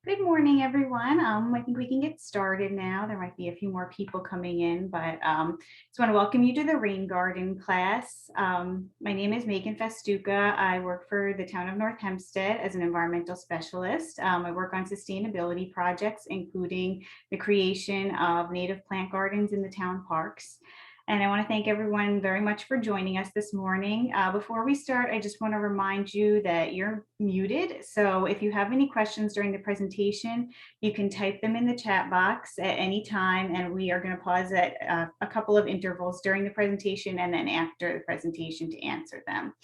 Good morning, everyone. I think we can get started now. There might be a few more people coming in, but just want to welcome you to the Rain Garden class. My name is Megan Festuca. I work for the Town of North Hempstead as an environmental specialist. I work on sustainability projects, including the creation of native plant gardens in the town parks. And I want to thank everyone very much for joining us this morning. Before we start, I just want to remind you that you're muted. So if you have any questions during the presentation, you can type them in the chat box at any time. And we are going to pause at a couple of intervals during the presentation and then after the presentation to answer them.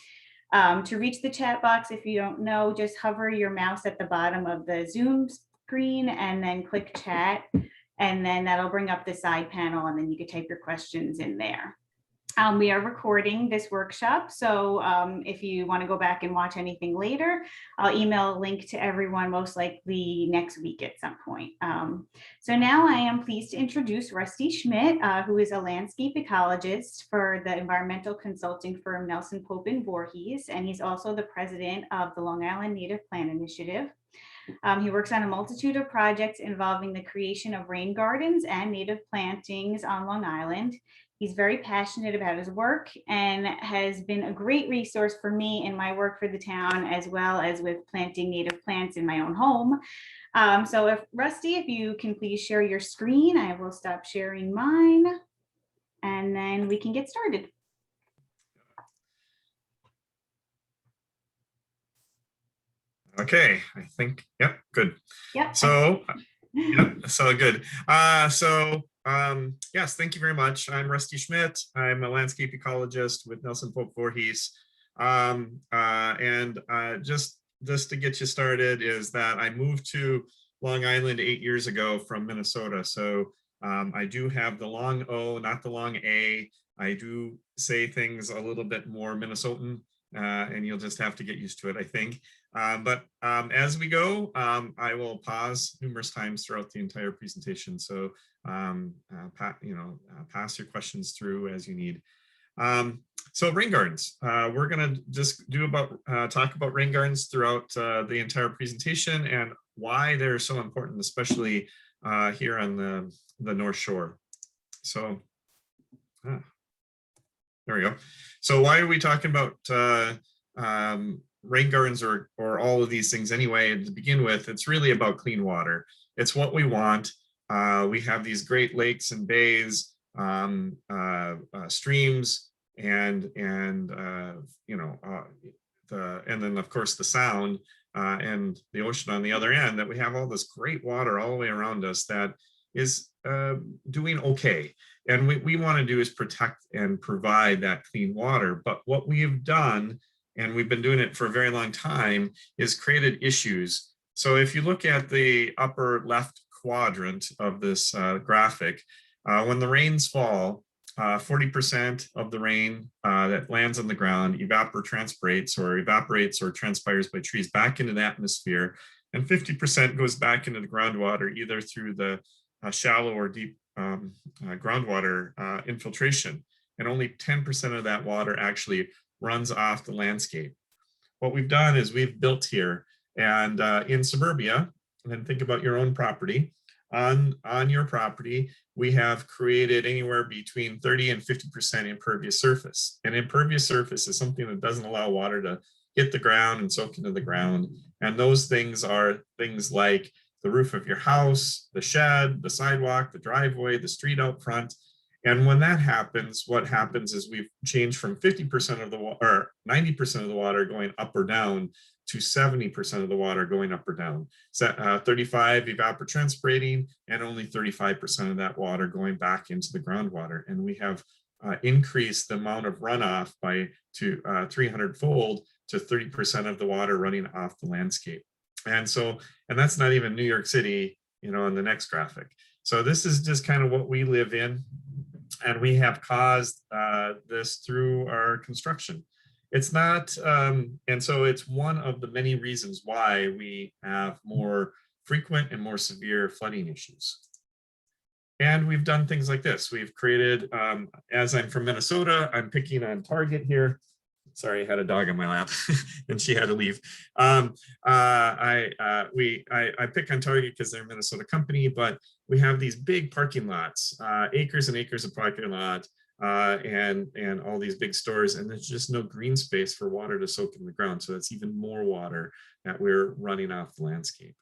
To reach the chat box, if you don't know, just hover your mouse at the bottom of the Zoom screen and then click chat. And then that'll bring up the side panel and then you can type your questions in there. We are recording this workshop, so if you want to go back and watch anything later, I'll email a link to everyone most likely next week at some point. So now I am pleased to introduce Rusty Schmidt, who is a landscape ecologist for the environmental consulting firm Nelson Pope and Voorhees, and he's also the president of the Long Island Native Plant Initiative. He works on a multitude of projects involving the creation of rain gardens and native plantings on Long Island. He's very passionate about his work and has been a great resource for me in my work for the town, as well as with planting native plants in my own home. So if Rusty, if you can please share your screen, I will stop sharing mine and then we can get started. Okay, I think, yep, good. Yep. So, yep, so good. Yes, thank you very much. I'm Rusty Schmidt. I'm a landscape ecologist with Nelson Pope Voorhees. Just to get you started is that I moved to Long Island 8 years ago from Minnesota. So I do have the long O, not the long A. I do say things a little bit more Minnesotan, and you'll just have to get used to it, I think. As we go, I will pause numerous times throughout the entire presentation. So, pass your questions through as you need. So rain gardens, we're going to just talk about rain gardens throughout the entire presentation and why they're so important, especially here on the North Shore. So, there we go. So why are we talking about rain gardens or all of these things anyway? To begin with, it's really about clean water. It's what we want. We have these great lakes and bays, streams, and then of course the sound and the ocean on the other end, that we have all this great water all the way around us that is doing okay. And what we want to do is protect and provide that clean water. But what we have done, and we've been doing it for a very long time, is created issues. So if you look at the upper left quadrant of this graphic, when the rains fall, 40% of the rain that lands on the ground evapotranspirates or transpires by trees back into the atmosphere, and 50% goes back into the groundwater, either through the shallow or deep groundwater infiltration, and only 10% of that water actually runs off the landscape. What we've done is we've built here, and in suburbia, and then think about your own property. On your property, we have created anywhere between 30 and 50% impervious surface. And impervious surface is something that doesn't allow water to hit the ground and soak into the ground. And those things are things like the roof of your house, the shed, the sidewalk, the driveway, the street out front. And when that happens, what happens is we've changed from 50% of the water, or 90% of the water going up or down, to 70% of the water going up or down. So 35 evapotranspirating, and only 35% of that water going back into the groundwater. And we have increased the amount of runoff by 300-fold to 30% of the water running off the landscape. And that's not even New York City, in the next graphic. So this is just kind of what we live in, and we have caused this through our construction. It's not, and so it's one of the many reasons why we have more frequent and more severe flooding issues. And we've done things like this. We've created, as I'm from Minnesota, I'm picking on Target here. Sorry, I had a dog on my lap and she had to leave. I pick on Target because they're a Minnesota company, but we have these big parking lots, acres and acres of parking lot, and all these big stores, and there's just no green space for water to soak in the ground. So that's even more water that we're running off the landscape.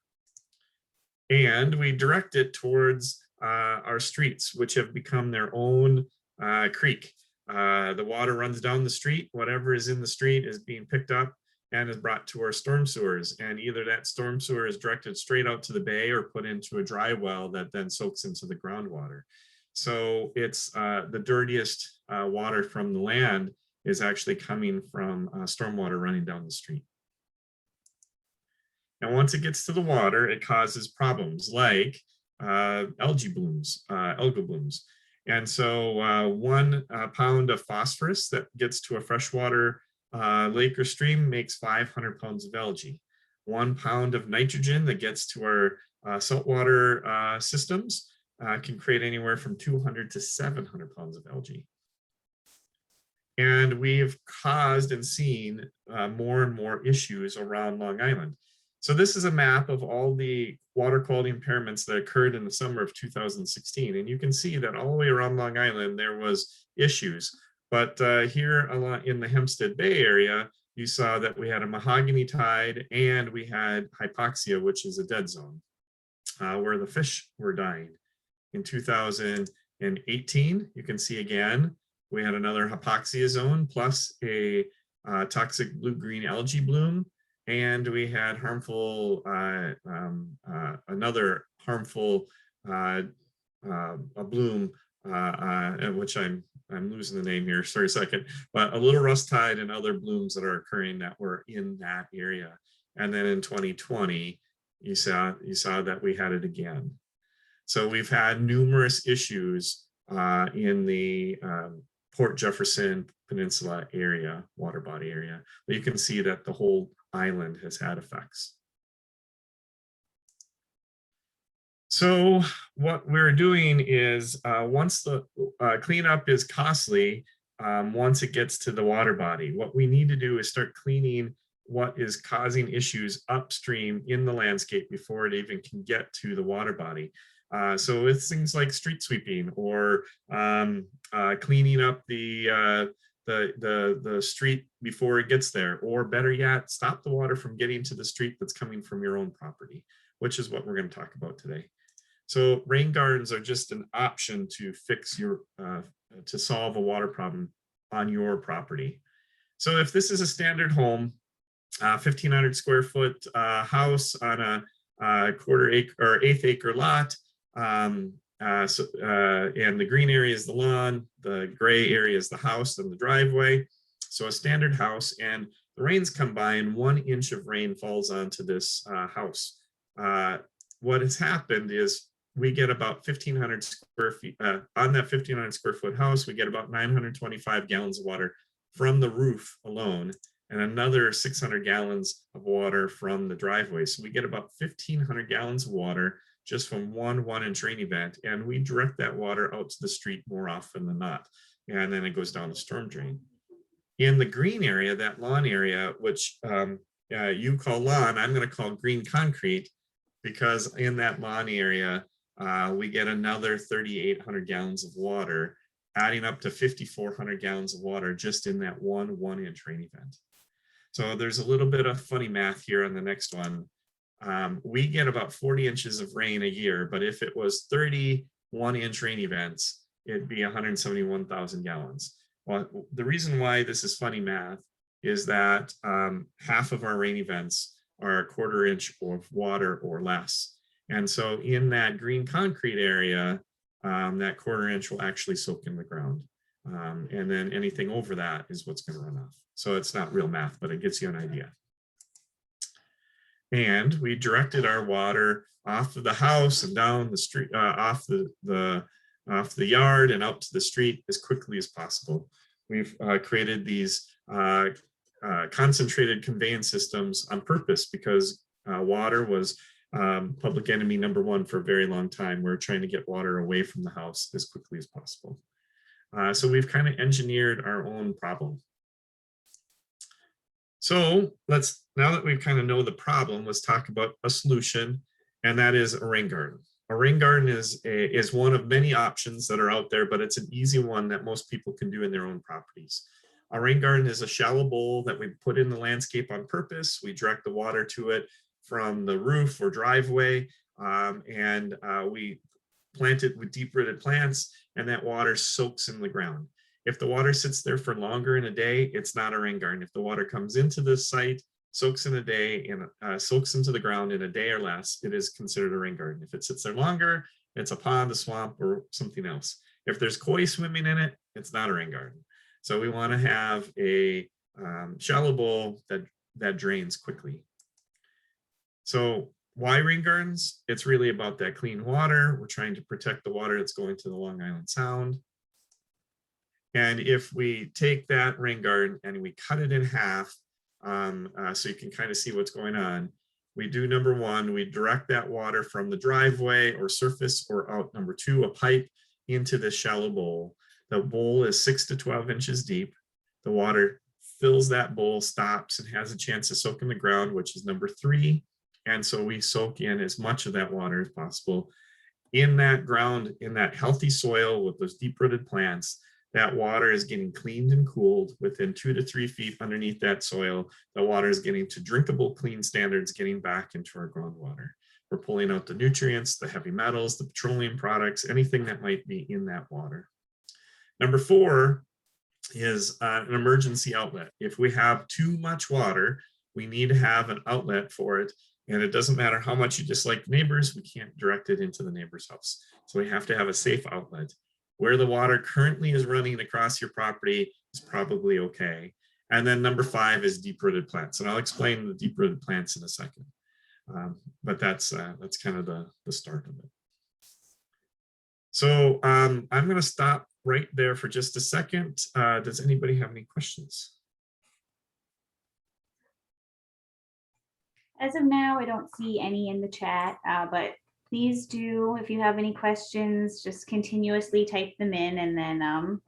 And we direct it towards our streets, which have become their own creek. The water runs down the street. Whatever is in the street is being picked up and is brought to our storm sewers. And either that storm sewer is directed straight out to the bay or put into a dry well that then soaks into the groundwater. So it's the dirtiest water from the land is actually coming from stormwater running down the street. And once it gets to the water, it causes problems like algal blooms. And so 1 pound of phosphorus that gets to a freshwater lake or stream makes 500 pounds of algae. 1 pound of nitrogen that gets to our saltwater systems can create anywhere from 200 to 700 pounds of algae. And we've caused and seen more and more issues around Long Island. So this is a map of all the water quality impairments that occurred in the summer of 2016. And you can see that all the way around Long Island, there was issues. But here a lot in the Hempstead Bay area, you saw that we had a mahogany tide and we had hypoxia, which is a dead zone, where the fish were dying. In 2018, you can see again, we had another hypoxia zone plus a toxic blue-green algae bloom. And we had harmful, another harmful a bloom, which I'm losing the name here, sorry a second, but a little rust tide and other blooms that are occurring that were in that area. And then in 2020, you saw that we had it again. So we've had numerous issues in the Port Jefferson Peninsula area, water body area, but you can see that the whole island has had effects. So what we're doing is once the cleanup is costly, once it gets to the water body, what we need to do is start cleaning what is causing issues upstream in the landscape before it even can get to the water body. So it's things like street sweeping or cleaning up the street before it gets there, or better yet, stop the water from getting to the street that's coming from your own property, which is what we're going to talk about today. So rain gardens are just an option to fix your, to solve a water problem on your property. So if this is a standard home, 1,500 square foot house on a quarter acre or 1/8 acre lot, and the green area is the lawn, the gray area is the house and the driveway. So a standard house, and the rains come by and 1 inch of rain falls onto this house. What has happened is we get about 1,500 square feet, on that 1,500 square foot house, we get about 925 gallons of water from the roof alone, and another 600 gallons of water from the driveway. So we get about 1,500 gallons of water just from one 1-inch rain event, and we direct that water out to the street more often than not, and then it goes down the storm drain. In the green area, that lawn area, which you call lawn, I'm going to call green concrete, because in that lawn area, we get another 3,800 gallons of water, adding up to 5,400 gallons of water just in that one 1-inch rain event. So there's a little bit of funny math here on the next one. We get about 40 inches of rain a year, but if it was 30 1-inch rain events, it'd be 171,000 gallons. Well, the reason why this is funny math is that half of our rain events are a 1/4 inch of water or less. And so in that green concrete area, that 1/4 inch will actually soak in the ground. And then anything over that is what's going to run off. So it's not real math, but it gives you an idea. And we directed our water off of the house and down the street, off the yard and out to the street as quickly as possible. We've created these concentrated conveyance systems on purpose because water was public enemy #1 for a very long time. We're trying to get water away from the house as quickly as possible. So we've kind of engineered our own problem. So now that we kind of know the problem, let's talk about a solution, and that is a rain garden. A rain garden is one of many options that are out there, but it's an easy one that most people can do in their own properties. A rain garden is a shallow bowl that we put in the landscape on purpose. We direct the water to it from the roof or driveway, and we plant it with deep-rooted plants, and that water soaks in the ground. If the water sits there for longer in a day, it's not a rain garden. If the water comes into the site, soaks in a day, and soaks into the ground in a day or less, it is considered a rain garden. If it sits there longer, it's a pond, a swamp, or something else. If there's koi swimming in it, it's not a rain garden. So we want to have a shallow bowl that drains quickly. So why rain gardens? It's really about that clean water. We're trying to protect the water that's going to the Long Island Sound. And if we take that rain garden and we cut it in half, so you can kind of see what's going on, we do number one, we direct that water from the driveway or surface or out number two, a pipe into this shallow bowl. The bowl is 6 to 12 inches deep. The water fills that bowl, stops, and has a chance to soak in the ground, which is number three. And so we soak in as much of that water as possible in that ground, in that healthy soil with those deep-rooted plants. That water is getting cleaned and cooled within 2 to 3 feet underneath that soil. The water is getting to drinkable, clean standards, getting back into our groundwater. We're pulling out the nutrients, the heavy metals, the petroleum products, anything that might be in that water. Number four is an emergency outlet. If we have too much water, we need to have an outlet for it. And it doesn't matter how much you dislike neighbors, we can't direct it into the neighbor's house. So we have to have a safe outlet. Where the water currently is running across your property is probably okay. And then number five is deep-rooted plants. And I'll explain the deep-rooted plants in a second. But that's kind of the start of it. So I'm going to stop right there for just a second. Does anybody have any questions? As of now, I don't see any in the chat, but please do, if you have any questions, just continuously type them in. And then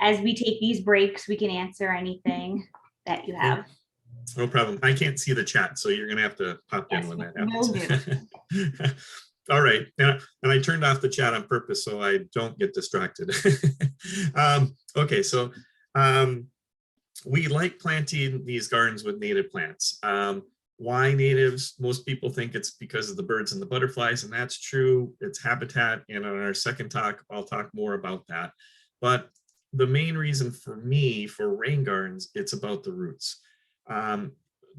as we take these breaks, we can answer anything that you have. No problem. I can't see the chat, so you're going to have to pop in when that happens. All right. And I turned off the chat on purpose so I don't get distracted. Okay, so we like planting these gardens with native plants. Why natives? Most people think it's because of the birds and the butterflies, and that's true. It's habitat, and on our second talk, I'll talk more about that. But the main reason for me for rain gardens, it's about the roots.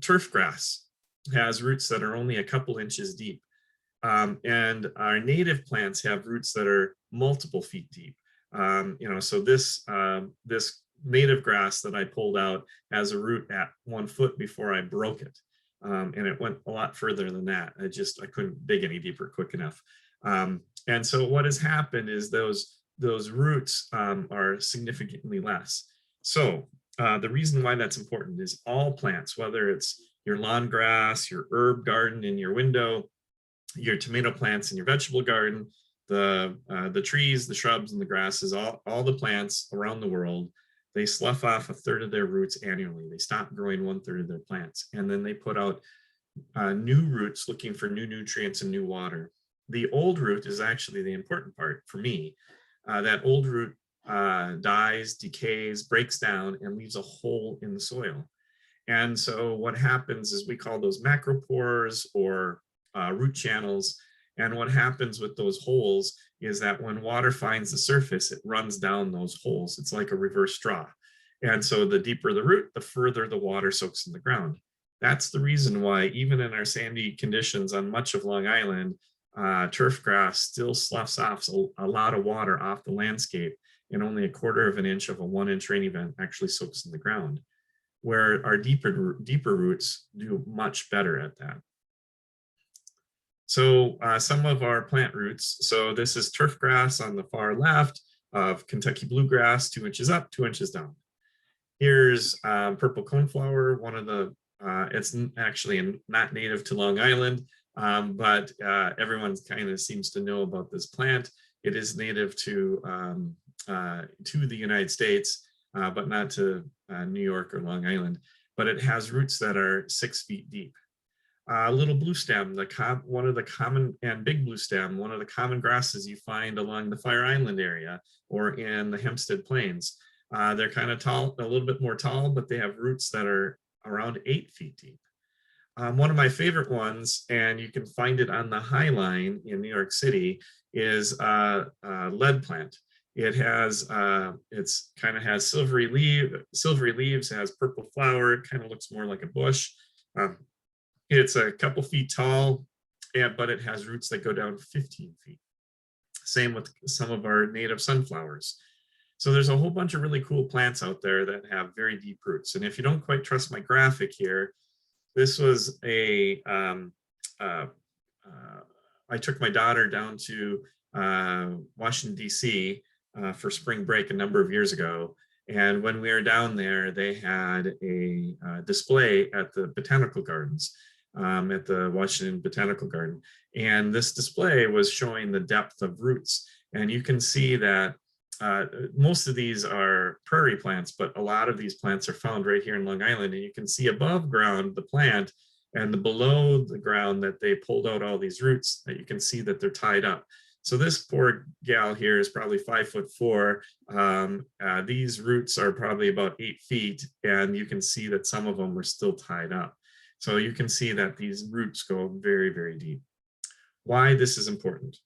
Turf grass has roots that are only a couple inches deep, and our native plants have roots that are multiple feet deep. So this native grass that I pulled out has a root at 1 foot before I broke it. And it went a lot further than that. I couldn't dig any deeper quick enough. And so what has happened is those roots are significantly less. So the reason why that's important is all plants, whether it's your lawn grass, your herb garden in your window, your tomato plants in your vegetable garden, the trees, the shrubs, and the grasses, all the plants around the world, they slough off 1/3 of their roots annually. They stop growing 1/3 of their plants, and then they put out new roots looking for new nutrients and new water. The old root is actually the important part for me. That old root dies, decays, breaks down, and leaves a hole in the soil. And so what happens is we call those macropores or root channels. And what happens with those holes is that when water finds the surface, it runs down those holes. It's like a reverse straw. And so the deeper the root, the further the water soaks in the ground. That's the reason why even in our sandy conditions on much of Long Island, turf grass still sloughs off a lot of water off the landscape, and only 1/4 of an inch of a 1-inch rain event actually soaks in the ground, where our deeper roots do much better at that. So some of our plant roots, so this is turf grass on the far left of Kentucky bluegrass, 2 inches up, 2 inches down. Here's purple coneflower, one of the, it's actually not native to Long Island, but everyone kind of seems to know about this plant. It is native to the United States, but not to New York or Long Island. but it has roots that are 6 feet deep. Little blue stem, one of the common, and big blue stem, one of the common grasses you find along the Fire Island area or in the Hempstead Plains. They're kind of tall, a little bit more tall, but they have roots that are around 8 feet deep. One of my favorite ones, and you can find it on the High Line in New York City, is lead plant. It has, it's kind of has silvery leaves, has purple flower. It kind of looks more like a bush. It's a couple feet tall, but it has roots that go down 15 feet. Same with some of our native sunflowers. So there's a whole bunch of really cool plants out there that have very deep roots. And if you don't quite trust my graphic here, this was I took my daughter down to Washington, D.C. For spring break a number of years ago. And when we were down there, they had a display at the botanical gardens, at the Washington Botanical Garden. And this display was showing the depth of roots. And you can see that most of these are prairie plants, but a lot of these plants are found right here in Long Island. And you can see above ground the plant, and below the ground that they pulled out all these roots, that you can see that they're tied up. So this poor gal here is probably 5'4". These roots are probably about 8 feet, and you can see that some of them are still tied up. So you can see that these roots go very, very deep. Why this is important.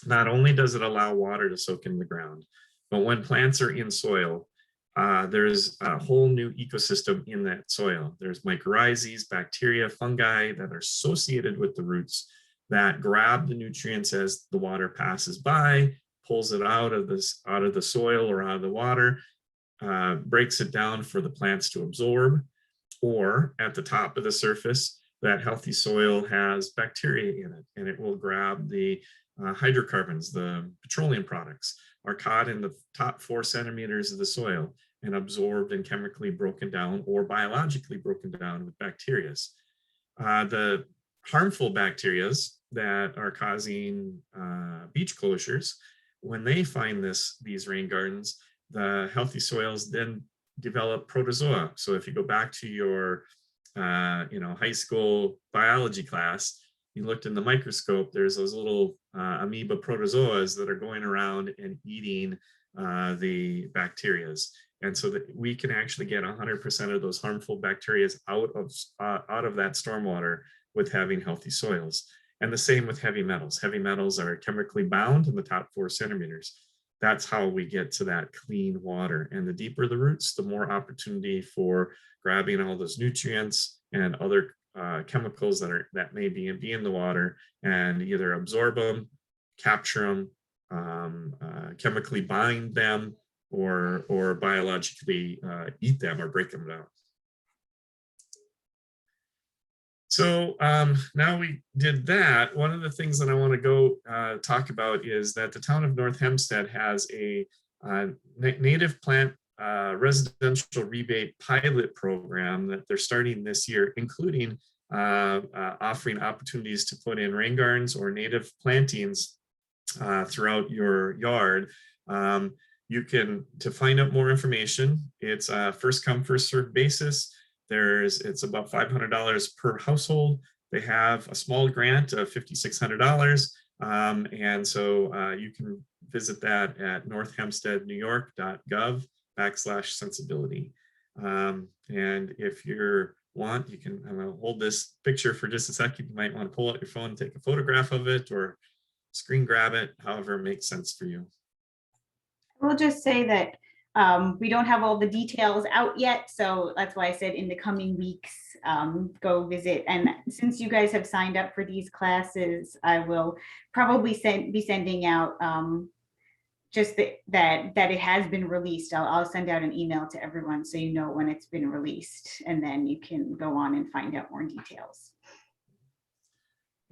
Not only does it allow water to soak in the ground, but when plants are in soil, there's a whole new ecosystem in that soil. There's mycorrhizas, bacteria, fungi that are associated with the roots that grab the nutrients as the water passes by, pulls it out of the soil or out of the water, breaks it down for the plants to absorb, or at the top of the surface, that healthy soil has bacteria in it, and it will grab the hydrocarbons, the petroleum products, are caught in the top 4 centimeters of the soil and absorbed and chemically broken down or biologically broken down with bacteria. The harmful bacteria that are causing beach closures, when they find these rain gardens, the healthy soils then develop protozoa. So if you go back to your high school biology class, you looked in the microscope, there's those little amoeba protozoas that are going around and eating the bacterias. And so that we can actually get 100% of those harmful bacteria out of that stormwater with having healthy soils. And the same with heavy metals. Heavy metals are chemically bound in the top 4 centimeters. That's how we get to that clean water. And the deeper the roots, the more opportunity for grabbing all those nutrients and other chemicals that may be in the water, and either absorb them, capture them, chemically bind them, or biologically eat them or break them down. So now we did that. One of the things that I want to go talk about is that the town of North Hempstead has a native plant residential rebate pilot program that they're starting this year, including offering opportunities to put in rain gardens or native plantings throughout your yard. You can, to find out more information, it's a first come, first served basis. It's about $500 per household. They have a small grant of $5,600. And so you can visit that at northhempsteadnewyork.gov/sensibility. And if you want, you can, I'm going to hold this picture for just a second. You might want to pull out your phone and take a photograph of it, or screen grab it, however it makes sense for you. We'll just say that we don't have all the details out yet, so that's why I said in the coming weeks, go visit. And since you guys have signed up for these classes, I will probably be sending out just that it has been released. I'll send out an email to everyone so you know when it's been released, and then you can go on and find out more details.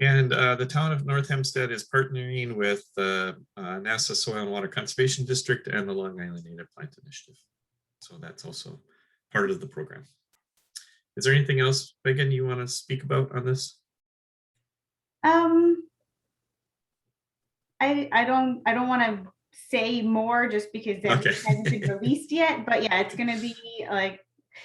And the town of North Hempstead is partnering with the NASA Soil and Water Conservation District and the Long Island Native Plant Initiative. So that's also part of the program. Is there anything else, Megan, you want to speak about on this? I don't want to say more just because that hasn't been released yet. But yeah, it's going to be like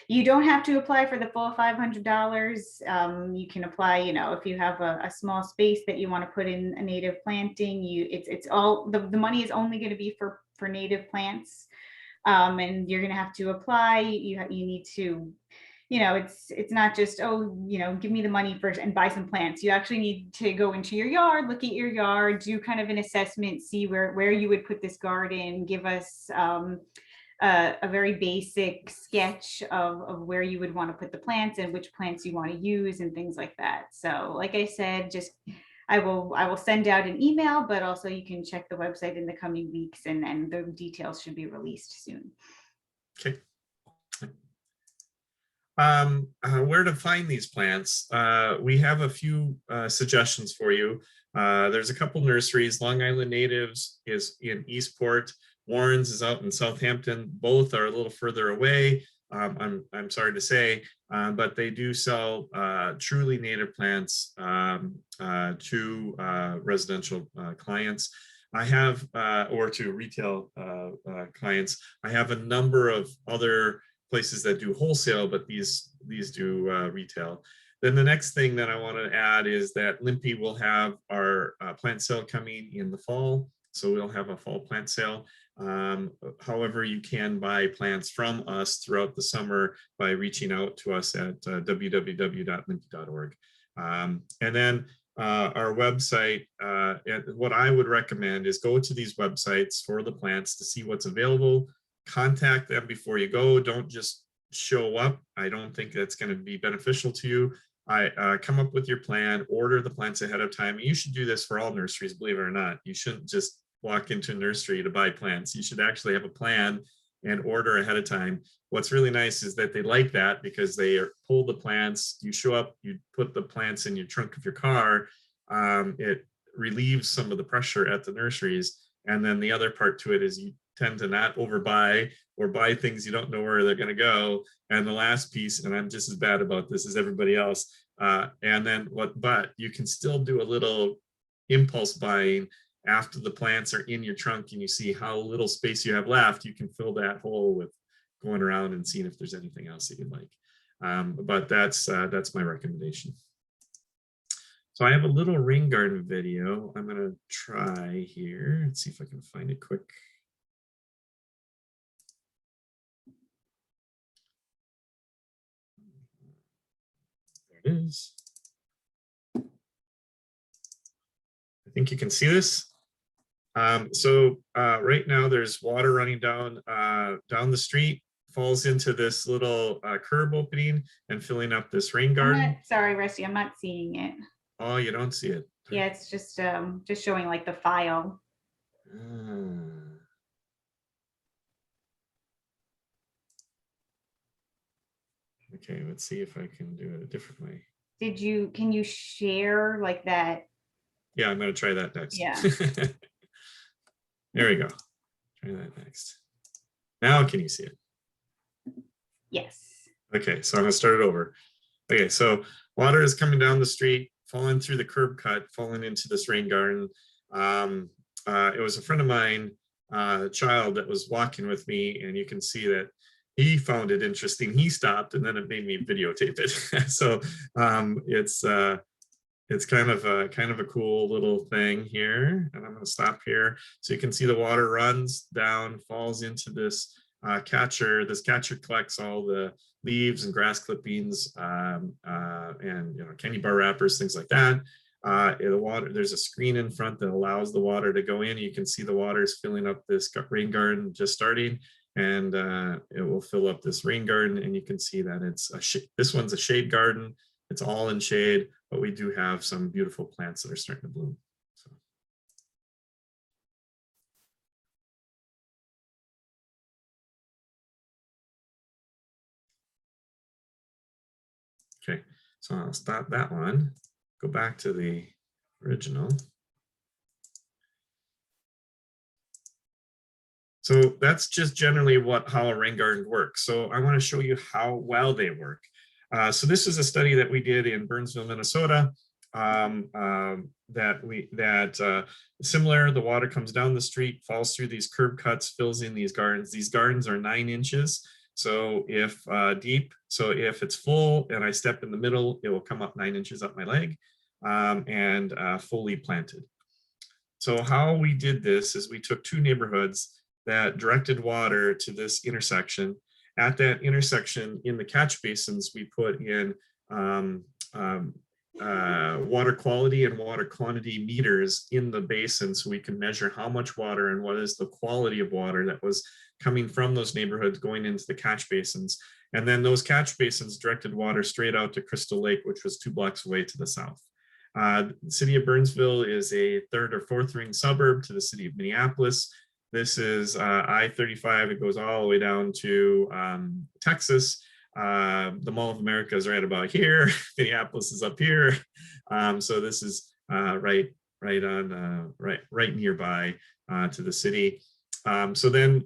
You don't have to apply for the full $500. You can apply, if you have a small space that you want to put in a native planting, it's all, the money is only going to be for native plants. And you're going to have to apply. You need to, it's not just, oh, give me the money first and buy some plants. You actually need to go into your yard, look at your yard, do kind of an assessment, see where you would put this garden, give us a very basic sketch of where you would want to put the plants and which plants you want to use and things like that. So like I said, just I will send out an email, but also you can check the website in the coming weeks, and the details should be released soon. Okay. Where to find these plants? We have a few suggestions for you. There's a couple nurseries. Long Island Natives is in Eastport. Warren's is out in Southampton. Both are a little further away. I'm sorry to say, but they do sell truly native plants to residential clients. I have, or to retail clients. I have a number of other places that do wholesale, but these do retail. Then the next thing that I want to add is that Limpy will have our plant sale coming in the fall. So we'll have a fall plant sale. However, you can buy plants from us throughout the summer by reaching out to us at www.limpy.org. And then our website, what I would recommend is go to these websites for the plants to see what's available. Contact them before you go. Don't just show up. I don't think that's going to be beneficial to you. Come up with your plan, order the plants ahead of time. You should do this for all nurseries, believe it or not. You shouldn't just walk into a nursery to buy plants. You should actually have a plan and order ahead of time. What's really nice is that they like that because they pull the plants. You show up, you put the plants in your trunk of your car. It relieves some of the pressure at the nurseries. And then the other part to it is you tend to not overbuy or buy things you don't know where they're going to go. And the last piece, and I'm just as bad about this as everybody else. And then but you can still do a little impulse buying after the plants are in your trunk and you see how little space you have left. You can fill that hole with going around and seeing if there's anything else that you'd like. But that's my recommendation. So I have a little rain garden video. I'm going to try here and see if I can find it quick. There it is. I think you can see this. Right now there's water running down the street, falls into this little curb opening and filling up this rain garden. Sorry, Rusty, I'm not seeing it. Oh, you don't see it? Yeah, it's just showing like the file. Okay, let's see if I can do it a different way. Can you share like that? Yeah, I'm going to try that next. Yeah. There we go. Try that next. Now can you see it? Yes. Okay, so I'm going to start it over. Okay, so water is coming down the street, falling through the curb cut, falling into this rain garden. It was a friend of mine, a child that was walking with me, and you can see that he found it interesting. He stopped, and then it made me videotape it. So it's kind of a cool little thing here. And I'm going to stop here so you can see the water runs down, falls into this catcher. This catcher collects all the leaves and grass clippings and candy bar wrappers, things like that. There's a screen in front that allows the water to go in. You can see the water is filling up this rain garden just starting, and it will fill up this rain garden. And you can see that this one's a shade garden. It's all in shade, but we do have some beautiful plants that are starting to bloom. So. Okay, so I'll stop that one, go back to the original. So that's just generally how a rain garden works. So I want to show you how well they work. So this is a study that we did in Burnsville, Minnesota. Similar, the water comes down the street, falls through these curb cuts, fills in these gardens. These gardens are 9 inches. So if deep, so if it's full and I step in the middle, it will come up 9 inches up my leg, and fully planted. So how we did this is we took 2 neighborhoods that directed water to this intersection. At that intersection in the catch basins, we put in water quality and water quantity meters in the basin, so we can measure how much water and what is the quality of water that was coming from those neighborhoods going into the catch basins. And then those catch basins directed water straight out to Crystal Lake, which was 2 blocks away to the south. The city of Burnsville is a 3rd or 4th ring suburb to the city of Minneapolis. This is I-35. It goes all the way down to Texas. The Mall of America is right about here. Minneapolis is up here. So this is right nearby to the city. So then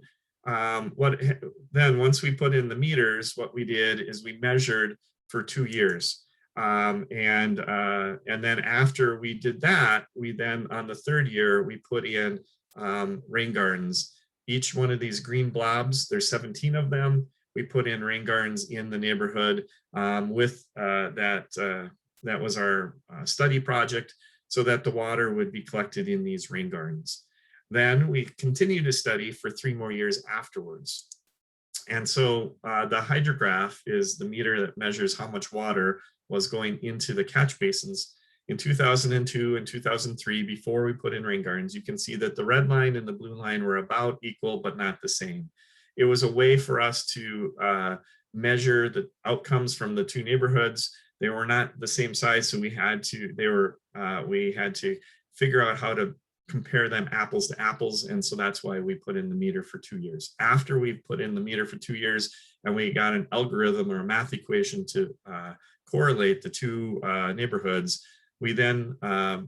once we put in the meters, what we did is we measured for 2 years. And then after we did that, we then on the 3rd year, we put in rain gardens. Each one of these green blobs, there's 17 of them. We put in rain gardens in the neighborhood with that was our study project, so that the water would be collected in these rain gardens. Then we continue to study for 3 more years afterwards. And so the hydrograph is the meter that measures how much water was going into the catch basins. In 2002 and 2003, before we put in rain gardens, you can see that the red line and the blue line were about equal, but not the same. It was a way for us to measure the outcomes from the 2 neighborhoods. They were not the same size, so we had to figure out how to compare them apples to apples. And so that's why we put in the meter for 2 years. After we put in the meter for 2 years and we got an algorithm or a math equation to correlate the 2 neighborhoods, we then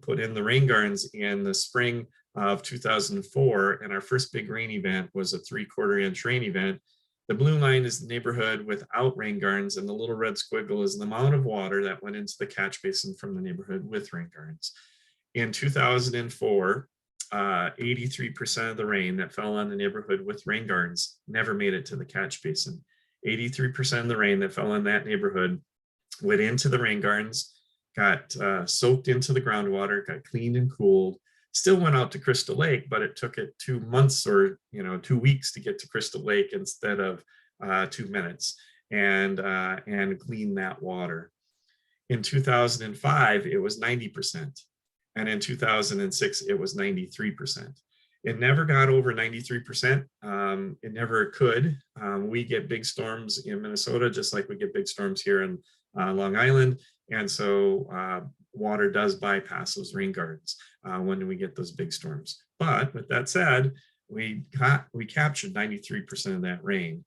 put in the rain gardens in the spring of 2004. And our first big rain event was a 3/4 inch rain event. The blue line is the neighborhood without rain gardens, and the little red squiggle is the amount of water that went into the catch basin from the neighborhood with rain gardens. In 2004, 83% of the rain that fell on the neighborhood with rain gardens never made it to the catch basin. 83% of the rain that fell in that neighborhood went into the rain gardens, got soaked into the groundwater, got cleaned and cooled, still went out to Crystal Lake, but it took it 2 months or 2 weeks to get to Crystal Lake instead of 2 minutes, and clean that water. In 2005, it was 90%. And in 2006, it was 93%. It never got over 93%. It never could. We get big storms in Minnesota, just like we get big storms here in Long Island. And so water does bypass those rain gardens when we get those big storms. But with that said, we captured 93% of that rain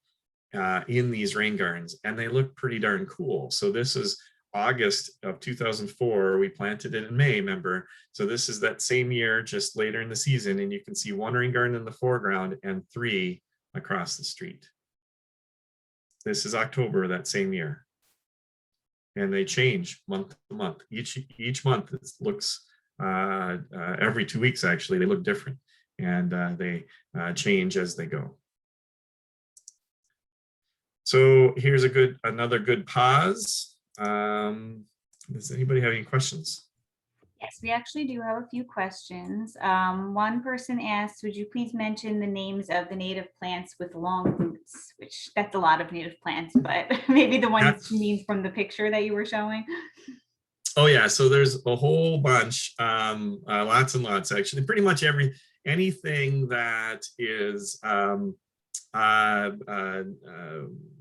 in these rain gardens, and they look pretty darn cool. So this is August of 2004. We planted it in May, remember? So this is that same year, just later in the season, and you can see 1 rain garden in the foreground and 3 across the street. This is October of that same year. And they change month to month. Each month it looks, every 2 weeks actually, they look different, and they change as they go. So here's another good pause. Does anybody have any questions? Yes, we actually do have a few questions. One person asked, would you please mention the names of the native plants with long roots? Which that's a lot of native plants, but maybe the ones you mean from the picture that you were showing. Oh yeah, so there's a whole bunch, lots and lots actually. Pretty much anything that is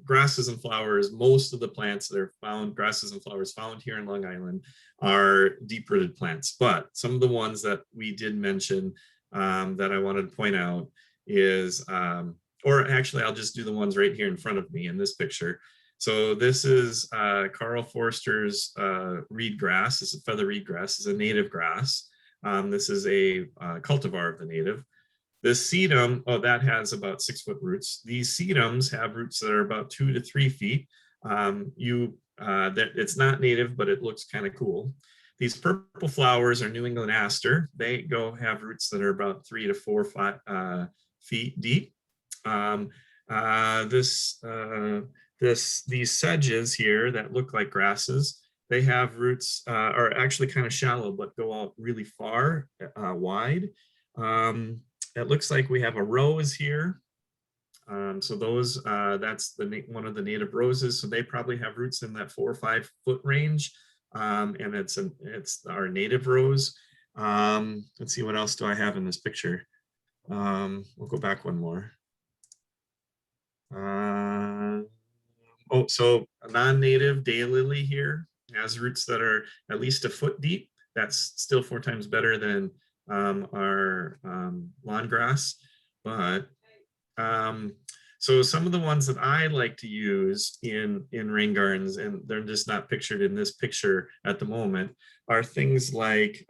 grasses and flowers. Most of the plants that are found, grasses and flowers found here in Long Island, are deep-rooted plants. But some of the ones that we did mention that I wanted to point out is, or actually I'll just do the ones right here in front of me in this picture. So this is Carl Forster's reed grass. This is feather reed grass. This is a native grass. This is a cultivar of the native. This sedum, that has about 6-foot roots. These sedums have roots that are about 2 to 3 feet. It's not native, but it looks kind of cool. These purple flowers are New England aster. They have roots that are about 3 to 4 feet deep. These sedges here that look like grasses, they have roots, are actually kind of shallow, but go out really far, wide. It looks like we have a rose here. So those, that's one of the native roses. So they probably have roots in that 4 or 5 foot range. And it's our native rose. Let's see, what else do I have in this picture? We'll go back one more. Oh, so a non-native daylily here has roots that are at least a foot deep. That's still 4 times better than our lawn grass. But so some of the ones that I like to use in rain gardens, and they're just not pictured in this picture at the moment, are things like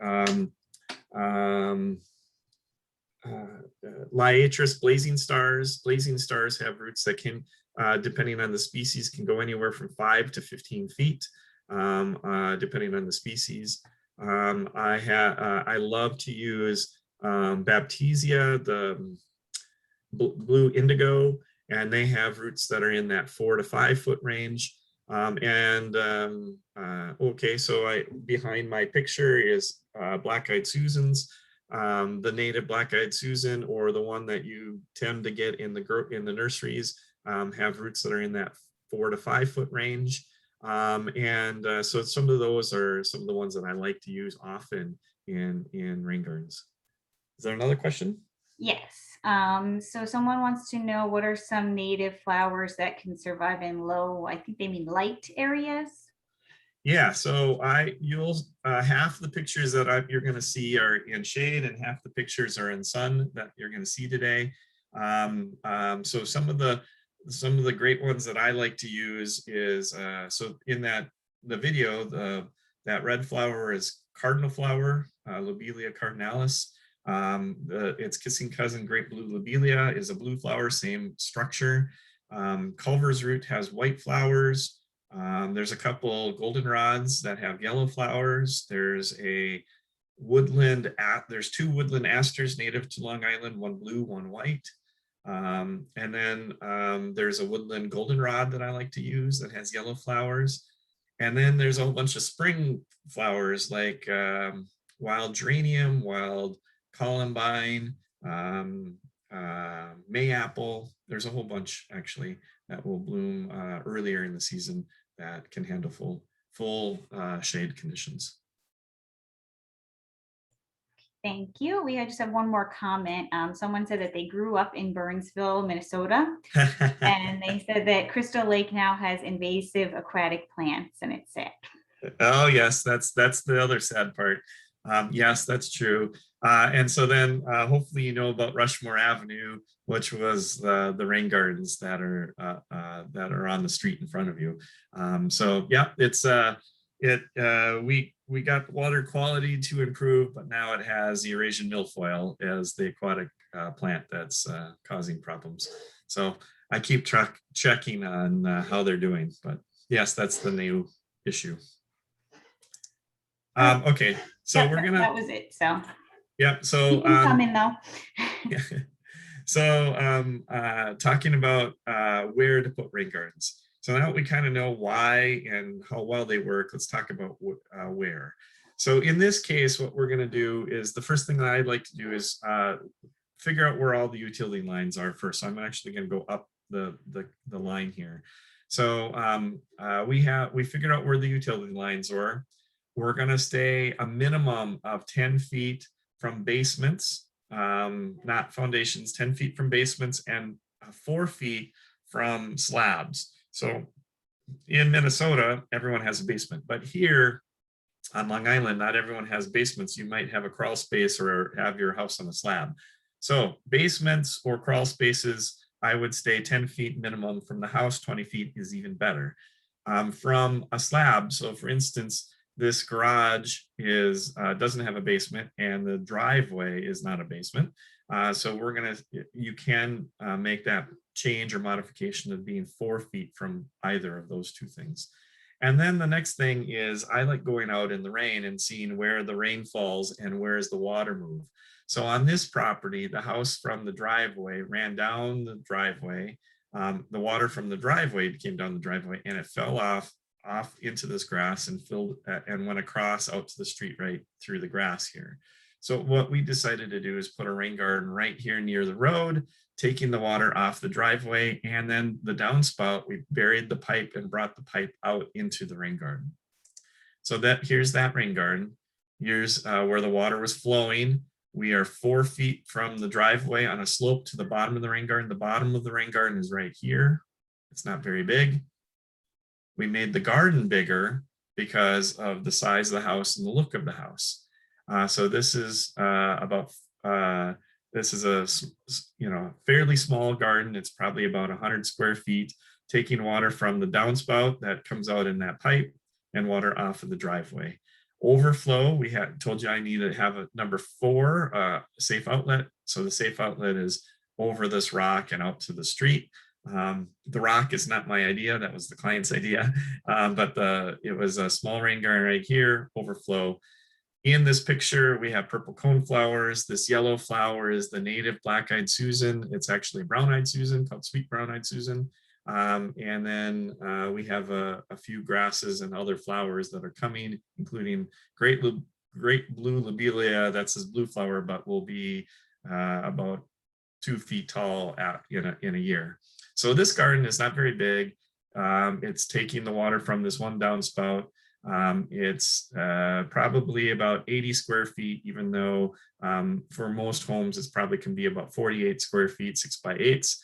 Liatris blazing stars. Blazing stars have roots that can, depending on the species, can go anywhere from 5 to 15 feet, depending on the species. I love to use Baptisia, the blue indigo, and they have roots that are in that 4 to 5 foot range. Okay, so behind my picture is black-eyed Susans. The native black-eyed Susan, or the one that you tend to get in the nurseries, have roots that are in that 4 to 5 foot range. So some of those are some of the ones that I like to use often in rain gardens. Is there another question? Yes. So someone wants to know, what are some native flowers that can survive in low, I think they mean light areas? Yeah, so you'll half the pictures that you're going to see are in shade, and half the pictures are in sun that you're going to see today. So some of the great ones that I like to use is so in the video, that red flower is cardinal flower, Lobelia cardinalis. Its kissing cousin, great blue lobelia, is a blue flower, same structure. Culver's root has white flowers. There's a couple goldenrods that have yellow flowers. There's 2 woodland asters native to Long Island, one blue, one white. And then there's a woodland goldenrod that I like to use that has yellow flowers. And then there's a whole bunch of spring flowers like wild geranium, wild columbine, mayapple. There's a whole bunch actually that will bloom earlier in the season that can handle full shade conditions. Thank you. We just have one more comment. Someone said that they grew up in Burnsville, Minnesota, and they said that Crystal Lake now has invasive aquatic plants, and it's sad. Oh yes, that's the other sad part. Yes, that's true. And so then hopefully you know about Rushmore Avenue, which was the rain gardens that are on the street in front of you. So yeah, we got water quality to improve, but now it has the Eurasian milfoil as the aquatic plant that's causing problems. So I keep checking on how they're doing, but yes, that's the new issue. Okay, so Yep, we're gonna. That was it. So. Yeah. So. Keep them coming though. Yeah. So talking about where to put rain gardens. So now we kind of know why and how well they work. Let's talk about where. So in this case, what we're going to do is, the first thing that I'd like to do is figure out where all the utility lines are first. So I'm actually going to go up the line here. So we figured out where the utility lines are. We're going to stay a minimum of 10 feet from basements, not foundations, 10 feet from basements, and 4 feet from slabs. So in Minnesota, everyone has a basement, but here on Long Island, not everyone has basements. You might have a crawl space or have your house on a slab. So basements or crawl spaces, I would stay 10 feet minimum from the house. 20 feet is even better. From a slab, so for instance, this garage doesn't have a basement, and the driveway is not a basement. So you can make that change or modification of being 4 feet from either of those two things. And then the next thing is, I like going out in the rain and seeing where the rain falls and where is the water move. So on this property, the house from the driveway ran down the driveway the water from the driveway came down the driveway and it fell off into this grass and filled and went across out to the street right through the grass here. So what we decided to do is put a rain garden right here near the road, taking the water off the driveway, and then the downspout, we buried the pipe and brought the pipe out into the rain garden. So here's that rain garden. Here's where the water was flowing. We are 4 feet from the driveway on a slope to the bottom of the rain garden. The bottom of the rain garden is right here. It's not very big. We made the garden bigger because of the size of the house and the look of the house. So this is this is a fairly small garden. It's probably about 100 square feet, taking water from the downspout that comes out in that pipe and water off of the driveway. Overflow, we had told you I need to have a number 4 safe outlet. So the safe outlet is over this rock and out to the street. The rock is not my idea, that was the client's idea, but it was a small rain garden right here, overflow. In this picture, we have purple coneflowers. This yellow flower is the native black-eyed Susan. It's actually brown-eyed Susan, called sweet brown-eyed Susan. And then we have a few grasses and other flowers that are coming, including great blue lobelia. That's his blue flower, but will be about 2 feet tall in a year. So this garden is not very big. It's taking the water from this one downspout. It's probably about 80 square feet, even though for most homes, it's probably can be about 48 square feet, 6x8s.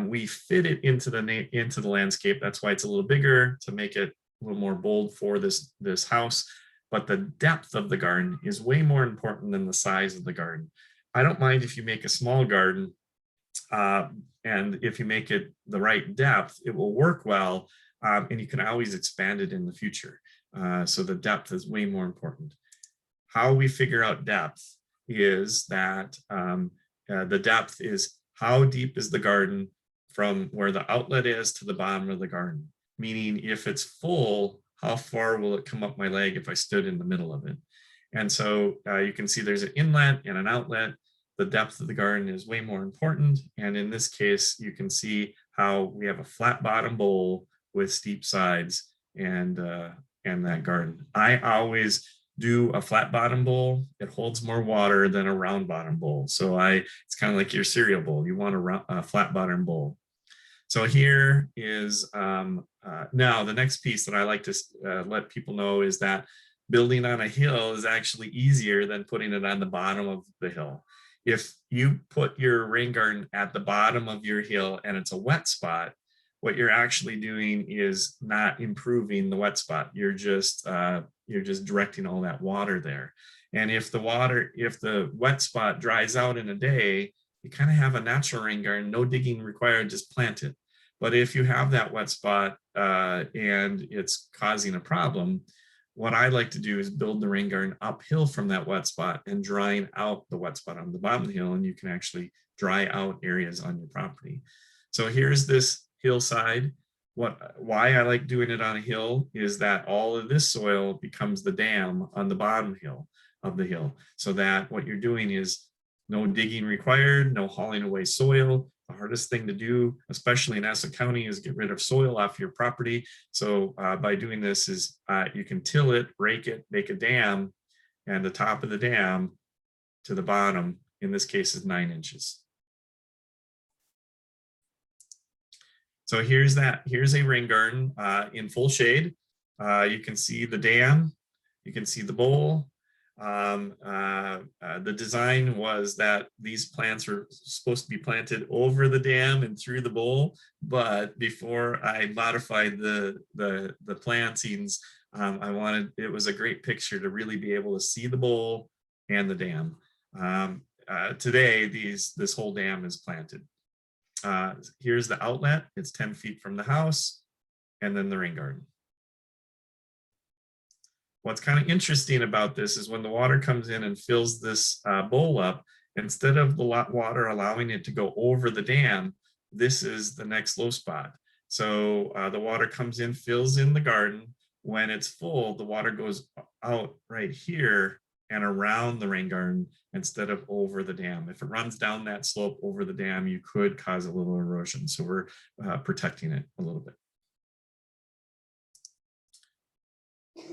We fit it into the landscape. That's why it's a little bigger, to make it a little more bold for this house. But the depth of the garden is way more important than the size of the garden. I don't mind if you make a small garden, and if you make it the right depth, it will work well, and you can always expand it in the future. So the depth is way more important. How we figure out depth is that the depth is how deep is the garden from where the outlet is to the bottom of the garden. Meaning if it's full, how far will it come up my leg if I stood in the middle of it? And so you can see there's an inlet and an outlet. The depth of the garden is way more important. And in this case, you can see how we have a flat bottom bowl with steep sides and that garden. I always do a flat bottom bowl. It holds more water than a round bottom bowl. So it's kind of like your cereal bowl. You want a flat bottom bowl. So here is, now the next piece that I like to let people know is that building on a hill is actually easier than putting it on the bottom of the hill. If you put your rain garden at the bottom of your hill and it's a wet spot, what you're actually doing is not improving the wet spot. You're just directing all that water there. And if the wet spot dries out in a day, you kind of have a natural rain garden, no digging required, just plant it. But if you have that wet spot and it's causing a problem, what I like to do is build the rain garden uphill from that wet spot and drying out the wet spot on the bottom of the hill, and you can actually dry out areas on your property. So here's this hillside. Why I like doing it on a hill is that all of this soil becomes the dam on the bottom of the hill. So that what you're doing is no digging required, no hauling away soil. The hardest thing to do, especially in Nassau County, is get rid of soil off your property. So by doing this is you can till it, rake it, make a dam, and the top of the dam to the bottom, in this case, is 9 inches. So here's a rain garden in full shade. You can see the dam, you can see the bowl. The design was that these plants were supposed to be planted over the dam and through the bowl, but before I modified the plantings, it was a great picture to really be able to see the bowl and the dam. Today, this whole dam is planted. Here's the outlet. It's 10 feet from the house, and then the rain garden. What's kind of interesting about this is when the water comes in and fills this bowl up, instead of the water allowing it to go over the dam, this is the next low spot. So the water comes in, fills in the garden. When it's full, the water goes out right here and around the rain garden instead of over the dam. If it runs down that slope over the dam, you could cause a little erosion. So we're protecting it a little bit.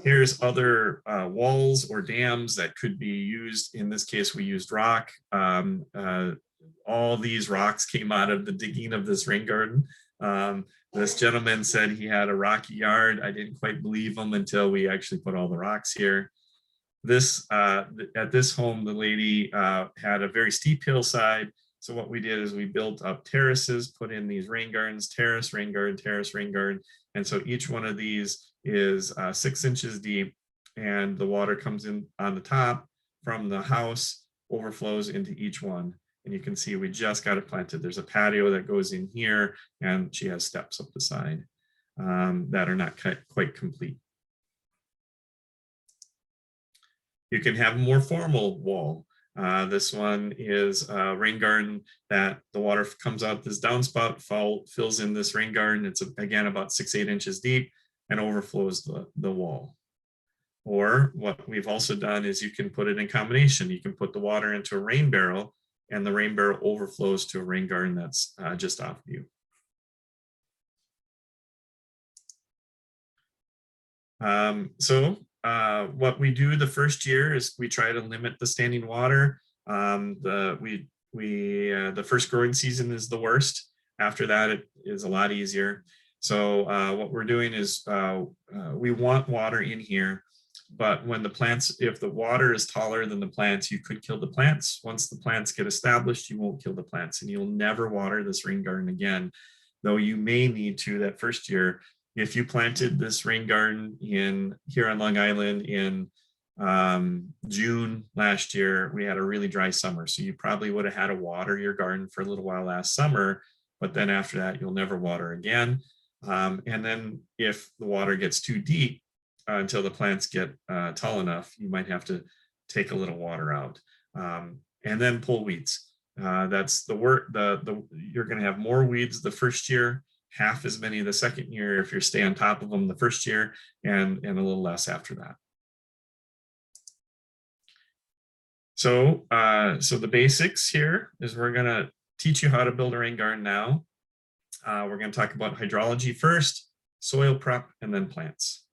Here's other walls or dams that could be used. In this case, we used rock. All these rocks came out of the digging of this rain garden. This gentleman said he had a rocky yard. I didn't quite believe him until we actually put all the rocks here. This at this home, the lady had a very steep hillside. So what we did is we built up terraces, put in these rain gardens, terrace, rain garden, terrace, rain garden. And so each one of these is 6 inches deep, and the water comes in on the top from the house, overflows into each one. And you can see we just got it planted. There's a patio that goes in here, and she has steps up the side that are not quite complete. You can have a more formal wall. This one is a rain garden that the water comes out this downspout, fills in this rain garden. It's again about 6-8 inches deep and overflows the wall. Or what we've also done is you can put it in combination. You can put the water into a rain barrel, and the rain barrel overflows to a rain garden that's just off view. What we do the first year is we try to limit the standing water. The first growing season is the worst. After that, it is a lot easier. So what we're doing is we want water in here, but when the plants, if the water is taller than the plants, you could kill the plants. Once the plants get established, you won't kill the plants, and you'll never water this rain garden again, though you may need to that first year. If you planted this rain garden here on Long Island in June last year, we had a really dry summer. So you probably would have had to water your garden for a little while last summer, but then after that, you'll never water again. And then if the water gets too deep until the plants get tall enough, you might have to take a little water out and then pull weeds. That's the work. You're going to have more weeds the first year, half as many the second year if you stay on top of them the first year, and a little less after that. So, so the basics here is we're going to teach you how to build a rain garden now. We're going to talk about hydrology first, soil prep, and then plants.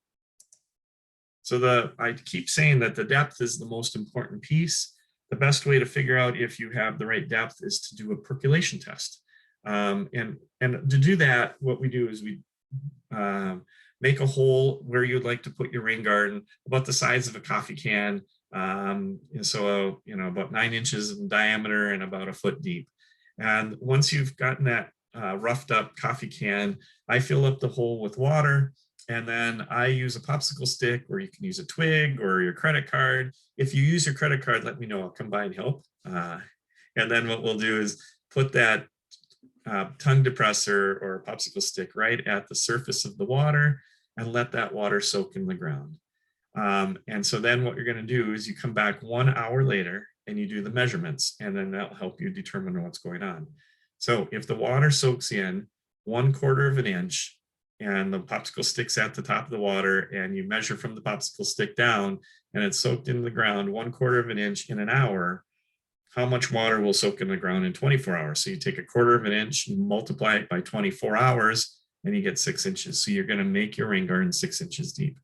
So I keep saying that the depth is the most important piece. The best way to figure out if you have the right depth is to do a percolation test. And to do that, what we do is we make a hole where you'd like to put your rain garden about the size of a coffee can. So, about 9 inches in diameter and about 1 foot deep. And once you've gotten that roughed up coffee can, I fill up the hole with water, and then I use a popsicle stick, or you can use a twig or your credit card. If you use your credit card, let me know, I'll come by and help. And then what we'll do is put that tongue depressor or popsicle stick right at the surface of the water and let that water soak in the ground. And so then what you're going to do is you come back 1 hour later and you do the measurements, and then that'll help you determine what's going on. So if the water soaks in 1/4 of an inch and the popsicle stick's at the top of the water, and you measure from the popsicle stick down and it's soaked into the ground 1/4 of an inch in an hour, how much water will soak in the ground in 24 hours? So you take 1/4 of an inch, you multiply it by 24 hours, and you get 6 inches. So you're going to make your rain garden 6 inches deep.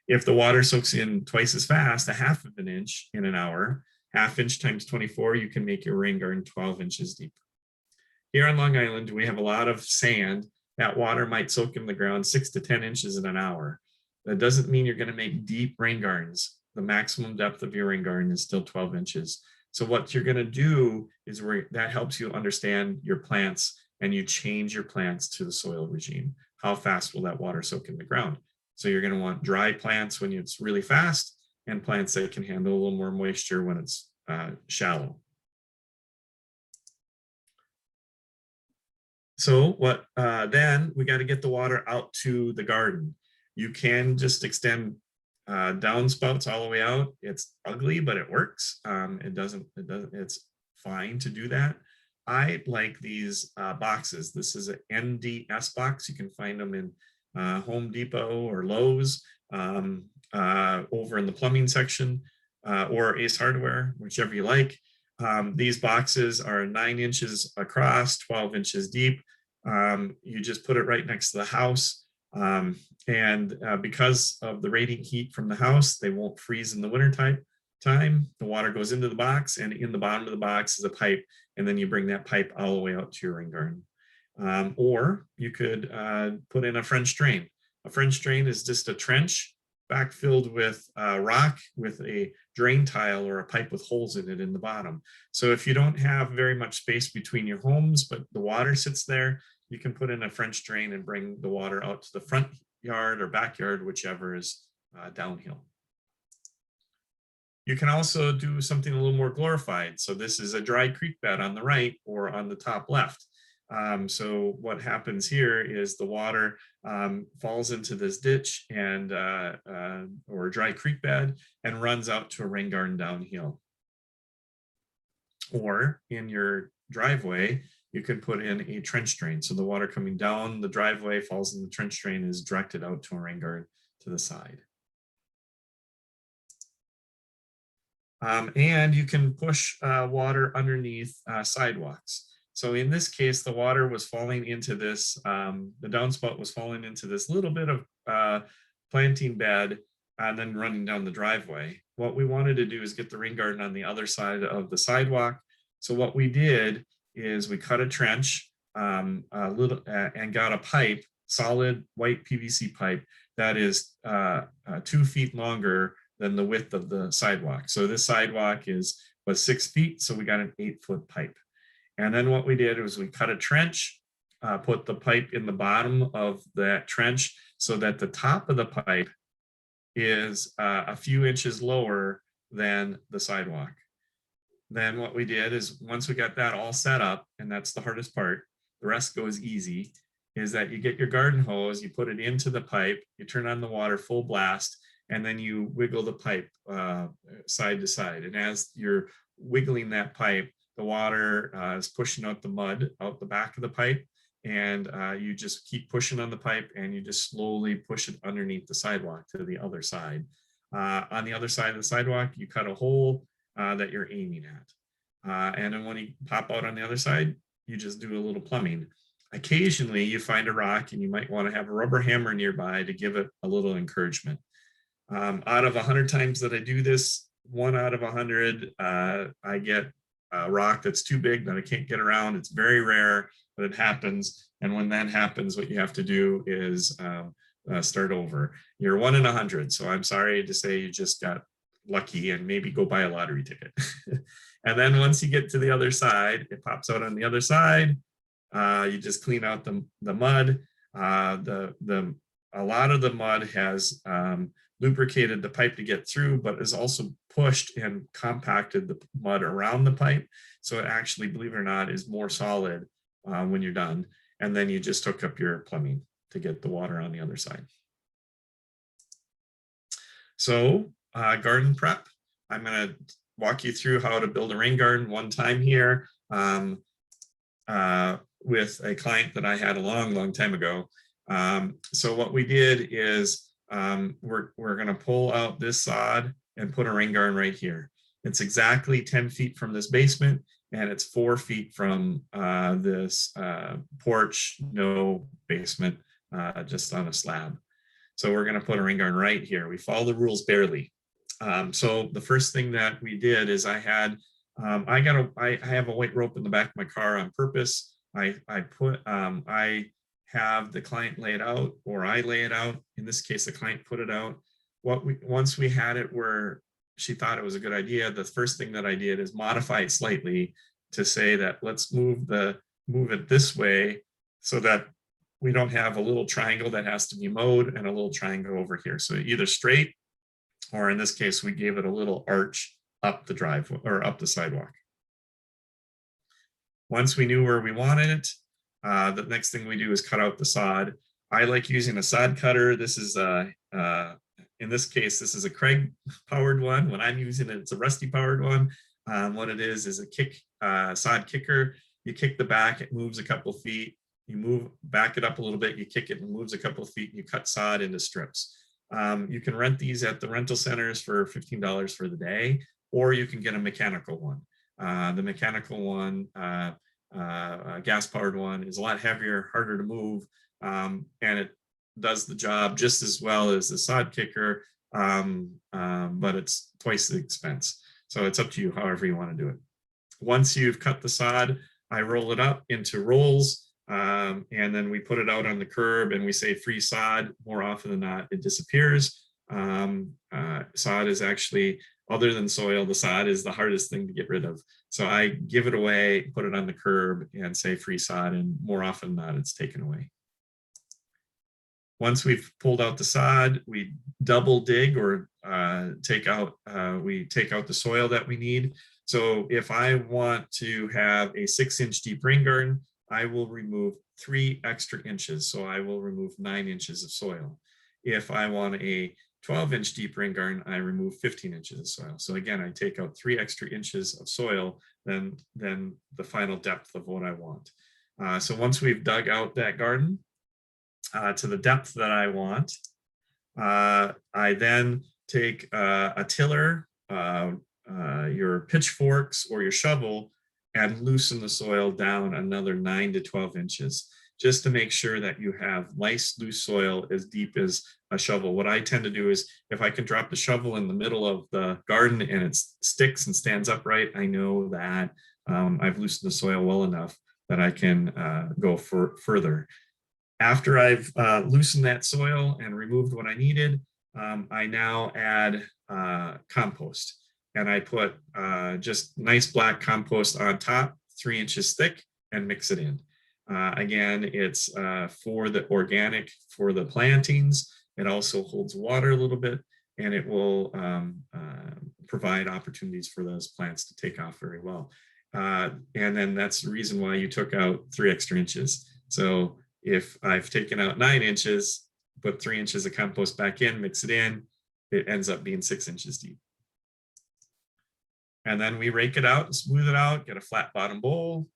If the water soaks in twice as fast, 1/2 of an inch in an hour, 1/2 inch times 24, you can make your rain garden 12 inches deep. Here on Long Island, we have a lot of sand. That water might soak in the ground 6 to 10 inches in an hour. That doesn't mean you're going to make deep rain gardens. The maximum depth of your rain garden is still 12 inches. So what you're going to do is that helps you understand your plants, and you change your plants to the soil regime. How fast will that water soak in the ground? So you're going to want dry plants when it's really fast, and plants that can handle a little more moisture when it's shallow. So then we got to get the water out to the garden. You can just extend downspouts all the way out. It's ugly, but it works. It's fine to do that. I like these boxes. This is an NDS box. You can find them in Home Depot or Lowe's over in the plumbing section. or Ace Hardware, whichever you like. These boxes are 9 inches across, 12 inches deep. You just put it right next to the house. And because of the radiant heat from the house, they won't freeze in the winter time. The water goes into the box, and in the bottom of the box is a pipe, and then you bring that pipe all the way out to your rain garden. Or you could put in a French drain. A French drain is just a trench backfilled with rock with a drain tile or a pipe with holes in it in the bottom. So if you don't have very much space between your homes, but the water sits there, you can put in a French drain and bring the water out to the front yard or backyard, whichever is downhill. You can also do something a little more glorified. So this is a dry creek bed on the right or on the top left. So what happens here is the water falls into this ditch and or a dry creek bed and runs out to a rain garden downhill. Or in your driveway, you can put in a trench drain. So the water coming down the driveway falls in the trench drain, is directed out to a rain garden to the side. And you can push water underneath sidewalks. So in this case, the water was falling into this, the downspout was falling into this little bit of planting bed and then running down the driveway. What we wanted to do is get the rain garden on the other side of the sidewalk. So what we did is we cut a trench and got a pipe, solid white PVC pipe that is 2 feet longer than the width of the sidewalk. So this sidewalk was 6 feet, so we got an 8-foot pipe. And then what we did was we cut a trench, put the pipe in the bottom of that trench so that the top of the pipe is a few inches lower than the sidewalk. Then what we did is once we got that all set up, and that's the hardest part, the rest goes easy, is that you get your garden hose, you put it into the pipe, you turn on the water full blast, and then you wiggle the pipe side to side. And as you're wiggling that pipe, the water is pushing out the mud out the back of the pipe, and you just keep pushing on the pipe and you just slowly push it underneath the sidewalk to the other side. On the other side of the sidewalk, you cut a hole that you're aiming at. And then when you pop out on the other side, you just do a little plumbing. Occasionally you find a rock and you might want to have a rubber hammer nearby to give it a little encouragement. Out of 100 times that I do this, 1 out of 100, I get a rock that's too big that I can't get around. It's very rare, but it happens. And when that happens, what you have to do is start over. You're 1 in 100. So I'm sorry to say you just got lucky, and maybe go buy a lottery ticket. And then once you get to the other side, it pops out on the other side. You just clean out the mud. A lot of the mud has lubricated the pipe to get through, but is also pushed and compacted the mud around the pipe. So it actually, believe it or not, is more solid when you're done. And then you just hook up your plumbing to get the water on the other side. So garden prep, I'm going to walk you through how to build a rain garden one time here with a client that I had a long time ago. So what we did is we're going to pull out this sod and put a rain garden right here. It's exactly 10 feet from this basement, and it's 4 feet from this porch, no basement, just on a slab. So we're going to put a rain garden right here. We follow the rules barely. So the first thing that we did is I have a white rope in the back of my car on purpose. I have the client lay it out, or I lay it out. In this case, the client put it out. Once we had it where she thought it was a good idea, the first thing that I did is modify it slightly to say that let's move it this way so that we don't have a little triangle that has to be mowed and a little triangle over here. So either straight, or in this case, we gave it a little arch up the driveway or up the sidewalk. Once we knew where we wanted it, the next thing we do is cut out the sod. I like using a sod cutter. This is in this case, this is a Craig powered one. When I'm using it, it's a Rusty powered one. What it is a sod kicker. You kick the back, it moves a couple feet. You back it up a little bit, you kick it and moves a couple of feet, and you cut sod into strips. You can rent these at the rental centers for $15 for the day, or you can get a mechanical one. The mechanical one, gas-powered one, is a lot heavier, harder to move, and it does the job just as well as the sod kicker, but it's twice the expense. So it's up to you however you want to do it. Once you've cut the sod, I roll it up into rolls, and then we put it out on the curb and we say free sod. More often than not, it disappears. Sod is actually, other than soil, the sod is the hardest thing to get rid of. So I give it away, put it on the curb and say free sod, and more often than not, it's taken away. Once we've pulled out the sod, we double dig or we take out the soil that we need. So if I want to have a 6-inch deep rain garden, I will remove 3 extra inches. So I will remove 9 inches of soil. If I want a 12-inch deep rain garden, I remove 15 inches of soil. So again, I take out 3 extra inches of soil than the final depth of what I want. So once we've dug out that garden, to the depth that I want, I then take a tiller, your pitchforks or your shovel, and loosen the soil down another 9 to 12 inches, just to make sure that you have nice loose soil as deep as a shovel. What I tend to do is, if I can drop the shovel in the middle of the garden and it sticks and stands upright, I know that I've loosened the soil well enough that I can go further. After I've loosened that soil and removed what I needed, I now add compost. And I put just nice black compost on top, 3 inches thick, and mix it in. Again, it's for the organic, for the plantings. It also holds water a little bit, and it will provide opportunities for those plants to take off very well. And then that's the reason why you took out 3 extra inches. So if I've taken out 9 inches, put 3 inches of compost back in, mix it in, it ends up being 6 inches deep. And then we rake it out and smooth it out, get a flat bottom bowl.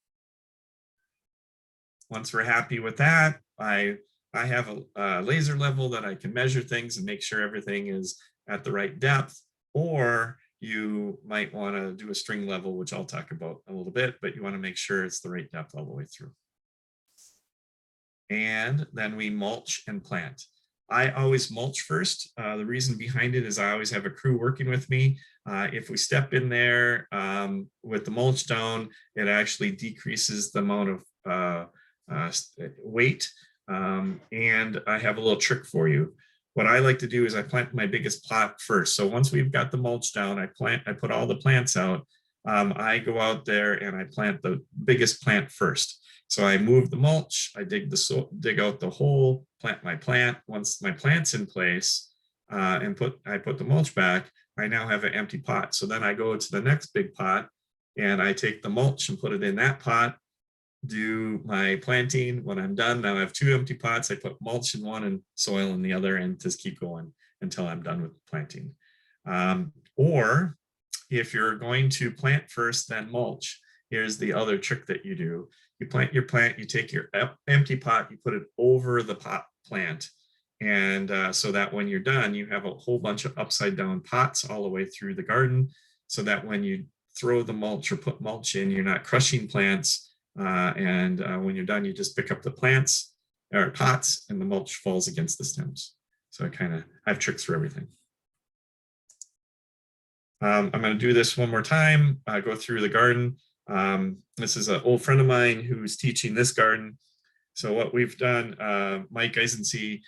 Once we're happy with that, I have a laser level that I can measure things and make sure everything is at the right depth. Or you might want to do a string level, which I'll talk about a little bit, but you want to make sure it's the right depth all the way through. And then we mulch and plant. I always mulch first. The reason behind it is I always have a crew working with me. If we step in there with the mulch down, it actually decreases the amount of weight. And I have a little trick for you. What I like to do is I plant my biggest plot first. So once we've got the mulch down, I put all the plants out. I go out there and I plant the biggest plant first. So I move the mulch, I dig out the hole, plant my plant. Once my plant's in place, and I put the mulch back, I now have an empty pot. So then I go to the next big pot and I take the mulch and put it in that pot, do my planting. When I'm done, now I have 2 empty pots. I put mulch in one and soil in the other, and just keep going until I'm done with planting. Or if you're going to plant first, then mulch, here's the other trick that you do. You plant your plant, you take your empty pot, you put it over the pot plant. And so that when you're done, you have a whole bunch of upside down pots all the way through the garden, so that when you throw the mulch or put mulch in, you're not crushing plants. And when you're done, you just pick up the plants or pots and the mulch falls against the stems. So I have tricks for everything. I'm going to do this one more time, go through the garden. This is an old friend of mine who's teaching this garden. So what we've done, Mike Eisensee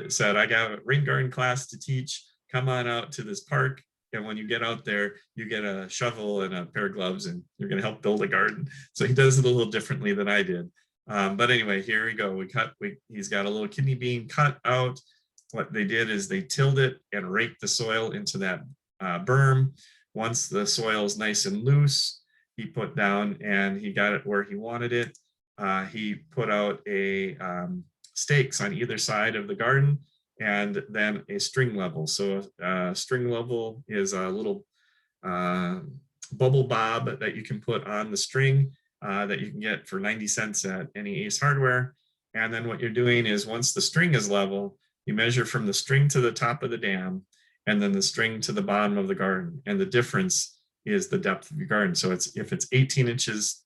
said, I got a rain garden class to teach. Come on out to this park. And when you get out there, you get a shovel and a pair of gloves and you're going to help build a garden. So he does it a little differently than I did. But anyway, here we go. He's got a little kidney bean cut out. What they did is they tilled it and raked the soil into that berm. Once the soil is nice and loose, he put down, and he got it where he wanted it. He put out stakes on either side of the garden, and then a string level. So string level is a little bubble bob that you can put on the string that you can get for 90 cents at any Ace Hardware. And then what you're doing is, once the string is level, You measure from the string to the top of the dam, and then the string to the bottom of the garden. And the difference is the depth of your garden. So if it's 18 inches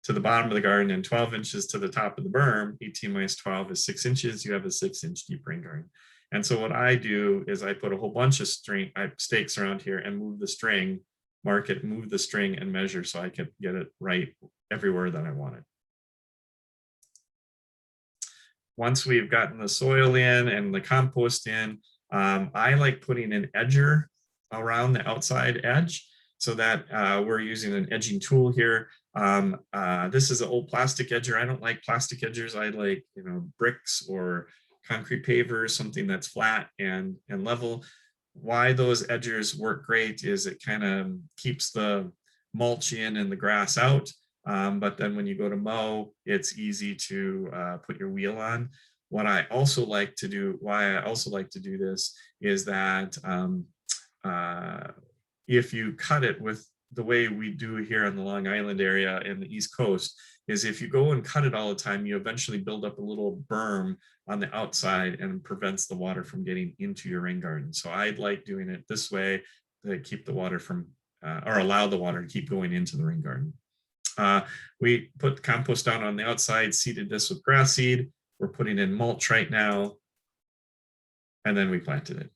to the bottom of the garden and 12 inches to the top of the berm, 18 minus 12 is 6 inches. You have a 6-inch deep rain garden. And so what I do is I put a whole bunch of stakes around here and move the string, mark it, move the string and measure so I can get it right everywhere that I want it. Once we've gotten the soil in and the compost in, I like putting an edger around the outside edge so that we're using an edging tool here. This is an old plastic edger. I don't like plastic edgers. I like, bricks or concrete pavers, something that's flat and level. Why those edgers work great is it kind of keeps the mulch in and the grass out. But then when you go to mow, it's easy to put your wheel on. What I also like to do, why I also like to do this is that if you cut it with the way we do here on the Long Island area and the East Coast, is if you go and cut it all the time, you eventually build up a little berm on the outside and prevents the water from getting into your rain garden. So I like doing it this way to keep the water from, or allow the water to keep going into the rain garden. We put compost down on the outside, seeded this with grass seed. We're putting in mulch right now. And then we planted it.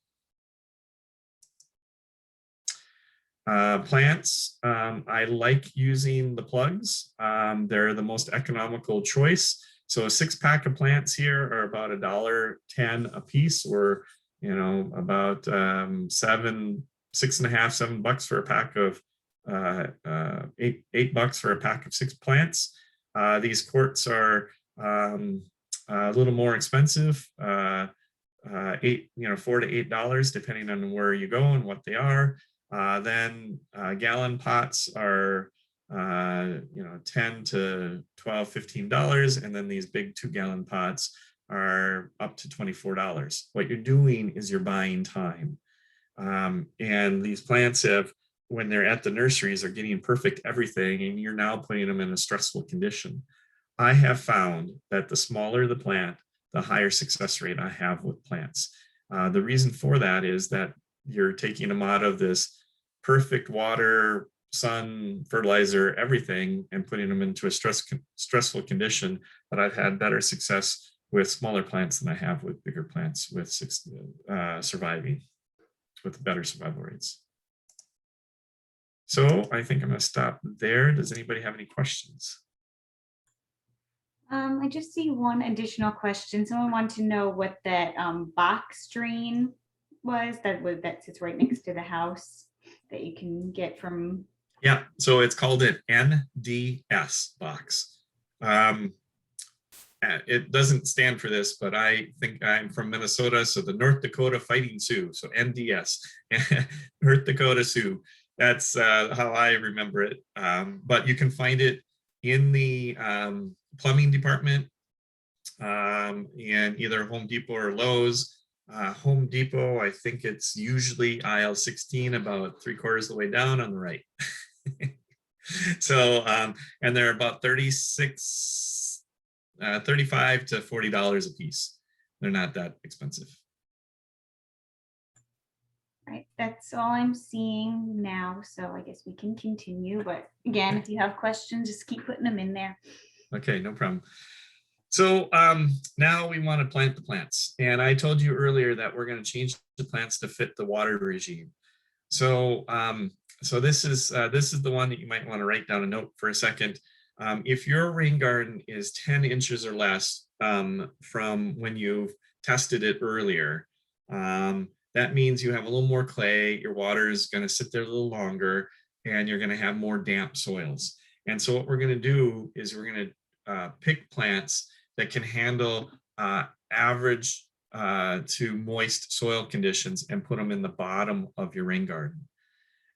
Plants, I like using the plugs. They're the most economical choice. So a 6-pack of plants here are about $1.10 a piece, or about $6.50–7 for a pack of $8 for a pack of 6 plants. These quarts are a little more expensive, $4 to $8 depending on where you go and what they are. Then gallon pots are $10 to $12–15, and then these big 2-gallon pots are up to $24. What you're doing is you're buying time, and these plants have, when they're at the nurseries, are getting perfect everything, and you're now putting them in a stressful condition. I have found that the smaller the plant, the higher success rate I have with plants. The reason for that is that you're taking them out of this perfect water, sun, fertilizer, everything, and putting them into a stressful condition. But I've had better success with smaller plants than I have with bigger plants with surviving with better survival rates. So I think I'm going to stop there. Does anybody have any questions? I just see one additional question. Someone wanted to know what that box drain was that sits right next to the house that you can get from. Yeah, so it's called an NDS box. It doesn't stand for this, but I think I'm from Minnesota, so the North Dakota Fighting Sioux, so NDS, North Dakota Sioux. That's how I remember it. But you can find it in the plumbing department in either Home Depot or Lowe's. Home Depot, I think it's usually aisle 16, about 3/4 of the way down on the right. So, and they're about $35 to $40 a piece. They're not that expensive. Right, that's all I'm seeing now. So I guess we can continue. But again, if you have questions, just keep putting them in there. Okay, no problem. So now we want to plant the plants. And I told you earlier that we're going to change the plants to fit the water regime. So so this is the one that you might want to write down a note for a second. If your rain garden is 10 inches or less from when you've tested it earlier, that means you have a little more clay, your water is going to sit there a little longer, and you're going to have more damp soils. And so what we're going to do is we're going to pick plants that can handle average to moist soil conditions and put them in the bottom of your rain garden.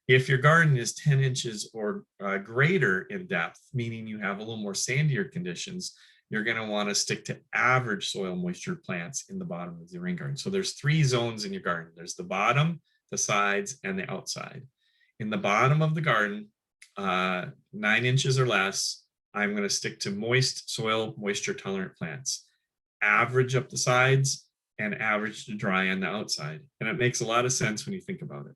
If your garden is 10 inches or greater in depth, meaning you have a little more sandier conditions, you're going to want to stick to average soil moisture plants in the bottom of the rain garden. So there's 3 zones in your garden. There's the bottom, the sides, and the outside. In the bottom of the garden, 9 inches or less, I'm going to stick to moist soil moisture tolerant plants. Average up the sides, and average to dry on the outside. And it makes a lot of sense when you think about it.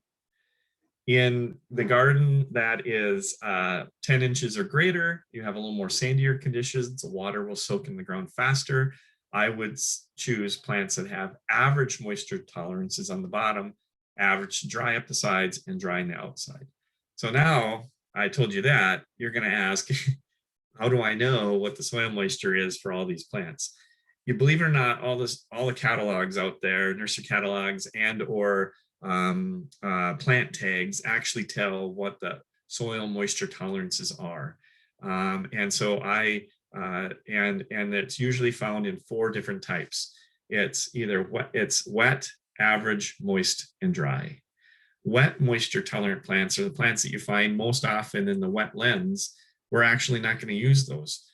In the garden that is 10 inches or greater, you have a little more sandier conditions. The water will soak in the ground faster. I would choose plants that have average moisture tolerances on the bottom, average to dry up the sides and dry on the outside. So now I told you that, you're going to ask, how do I know what the soil moisture is for all these plants? You believe it or not, all the catalogs out there, nursery catalogs and or plant tags actually tell what the soil moisture tolerances are. And so and it's usually found in 4 different types. It's either wet, average, moist, and dry. Wet moisture tolerant plants are the plants that you find most often in the wetlands. We're actually not going to use those.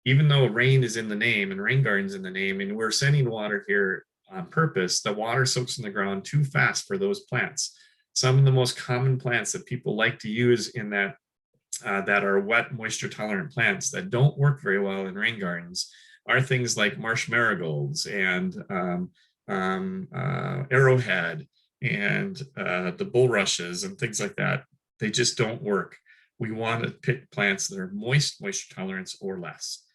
Even though rain is in the name and rain gardens in the name, and we're sending water here on purpose, the water soaks in the ground too fast for those plants. Some of the most common plants that people like to use in that are wet moisture tolerant plants that don't work very well in rain gardens are things like marsh marigolds and arrowhead and the bulrushes and things like that. They just don't work. We want to pick plants that are moist moisture tolerance or less.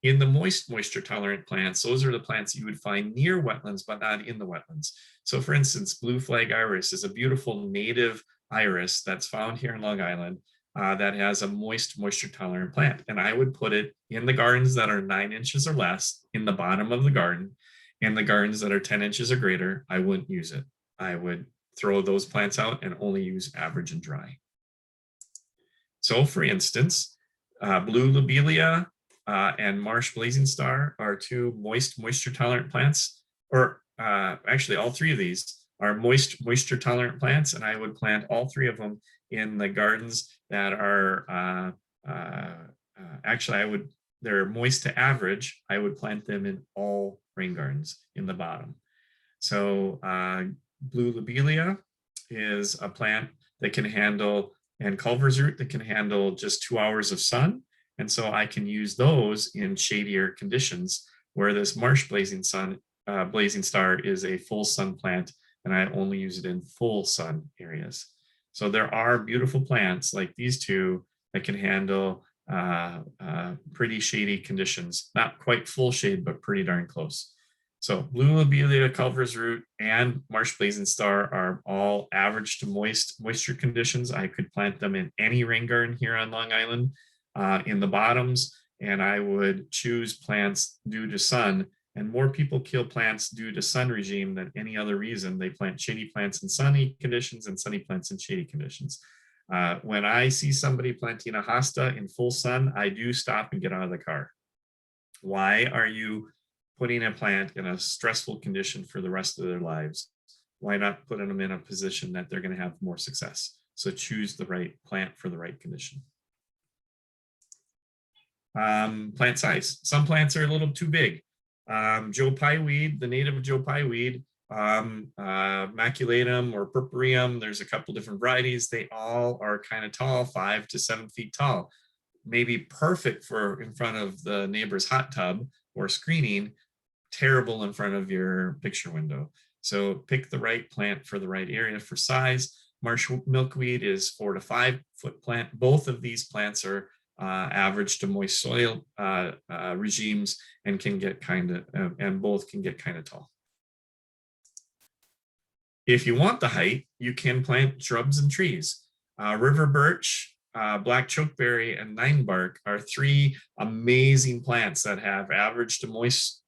In the moist moisture tolerant plants, those are the plants you would find near wetlands, but not in the wetlands. So for instance, blue flag iris is a beautiful native iris that's found here in Long Island that has a moist moisture tolerant plant. And I would put it in the gardens that are 9 inches or less in the bottom of the garden. In the gardens that are 10 inches or greater, I wouldn't use it. I would throw those plants out and only use average and dry. So for instance, blue lobelia and marsh blazing star are 2 moist moisture tolerant plants, or actually all 3 of these are moist moisture tolerant plants, and I would plant all 3 of them in the gardens that are actually they're moist to average. I would plant them in all rain gardens in the bottom. So blue lobelia is a plant that can handle, and Culver's root that can handle just 2 hours of sun. And so I can use those in shadier conditions, where this marsh blazing star is a full sun plant, and I only use it in full sun areas. So there are beautiful plants like these 2 that can handle pretty shady conditions, not quite full shade, but pretty darn close. So blue lobelia, Culver's root, and marsh blazing star are all average to moist moisture conditions. I could plant them in any rain garden here on Long Island in the bottoms, and I would choose plants due to sun. And more people kill plants due to sun regime than any other reason. They plant shady plants in sunny conditions and sunny plants in shady conditions. When I see somebody planting a hosta in full sun, I do stop and get out of the car. Why are you putting a plant in a stressful condition for the rest of their lives? Why not put them in a position that they're going to have more success? So choose the right plant for the right condition. Plant size. Some plants are a little too big. Joe Pye weed, the native Joe Pye weed, maculatum or purpureum, there's a couple different varieties. They all are kind of tall, 5 to 7 feet tall. Maybe perfect for in front of the neighbor's hot tub or screening, terrible in front of your picture window. So pick the right plant for the right area for size. Marsh milkweed is 4 to 5 foot plant. Both of these plants are average to moist soil regimes and can get and both can get kind of tall. If you want the height, you can plant shrubs and trees. River birch, black chokeberry, and 9-bark are 3 amazing plants that have average to moist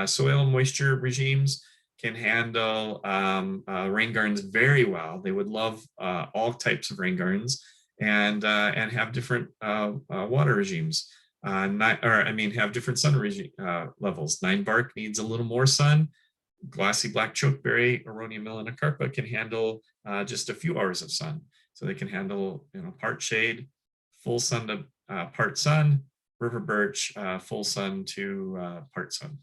soil moisture regimes, can handle rain gardens very well. They would love all types of rain gardens, and have different water regimes. Have different sun regime levels. 9-bark needs a little more sun. Glossy black chokeberry, Aronia melanocarpa, can handle just a few hours of sun. So they can handle, part shade, full sun to part sun. River birch, full sun to part sun.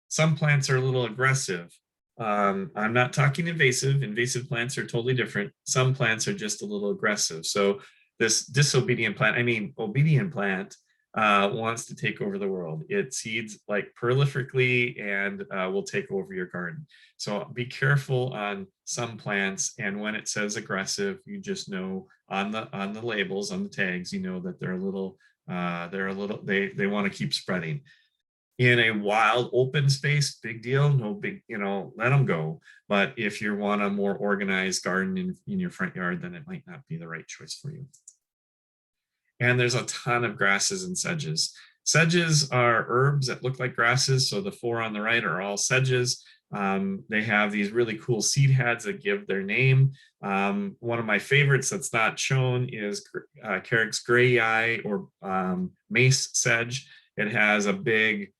Some plants are a little aggressive. I'm not talking invasive. Invasive plants are totally different. Some plants are just a little aggressive. So this disobedient plant, obedient plant, wants to take over the world. It seeds like prolifically and will take over your garden. So be careful on some plants. And when it says aggressive, you just know on the labels, on the tags, you know that they're a little they want to keep spreading. In a wild open space, big deal, no big, let them go. But if you want a more organized garden in your front yard, then it might not be the right choice for you. And there's a ton of grasses and sedges. Sedges are herbs that look like grasses. So the 4 on the right are all sedges. They have these really cool seed heads that give their name. One of my favorites that's not shown is Carrick's Gray Eye or Mace Sedge. It has a big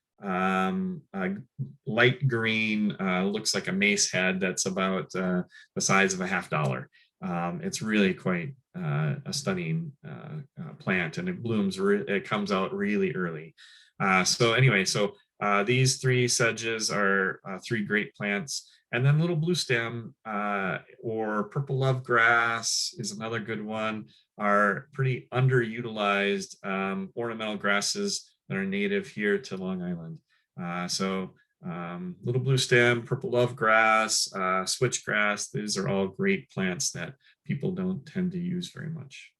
light green, looks like a mace head that's about the size of a $50. It's really quite a stunning plant, and it blooms, it comes out really early. So anyway, these 3 sedges are 3 great plants. And then little blue stem or purple love grass is another good one, are pretty underutilized ornamental grasses that are native here to Long Island. Little blue stem, purple love grass, switchgrass, these are all great plants that people don't tend to use very much.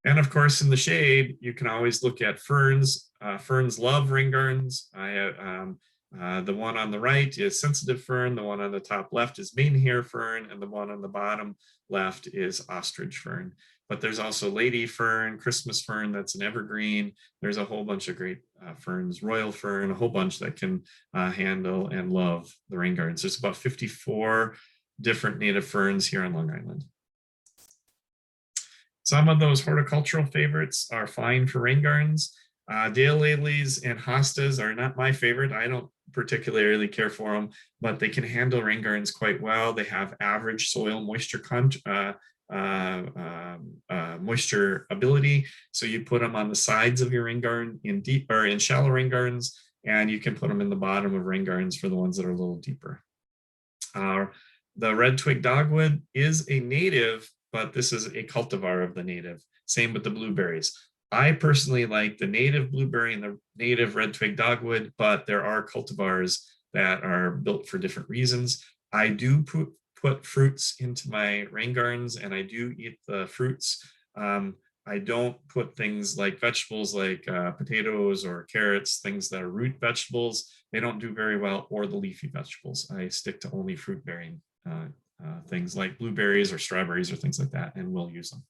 And of course, in the shade, you can always look at ferns. Ferns love rain gardens. The one on the right is sensitive fern. The one on the top left is maidenhair fern. And the one on the bottom left is ostrich fern. But there's also lady fern, Christmas fern, that's an evergreen. There's a whole bunch of great ferns, royal fern, a whole bunch that can handle and love the rain gardens. There's about 54 different native ferns here on Long Island. Some of those horticultural favorites are fine for rain gardens. Daylilies and hostas are not my favorite. I don't particularly care for them, but they can handle rain gardens quite well. They have average soil moisture moisture ability. So you put them on the sides of your rain garden in deep or in shallow rain gardens, and you can put them in the bottom of rain gardens for the ones that are a little deeper. The red twig dogwood is a native, but this is a cultivar of the native. Same with the blueberries. I personally like the native blueberry and the native red twig dogwood, but there are cultivars that are built for different reasons. I do put fruits into my rain gardens, and I do eat the fruits. I don't put things like vegetables like potatoes or carrots, things that are root vegetables. They don't do very well, or the leafy vegetables. I stick to only fruit bearing things like blueberries or strawberries or things like that, and we'll use them.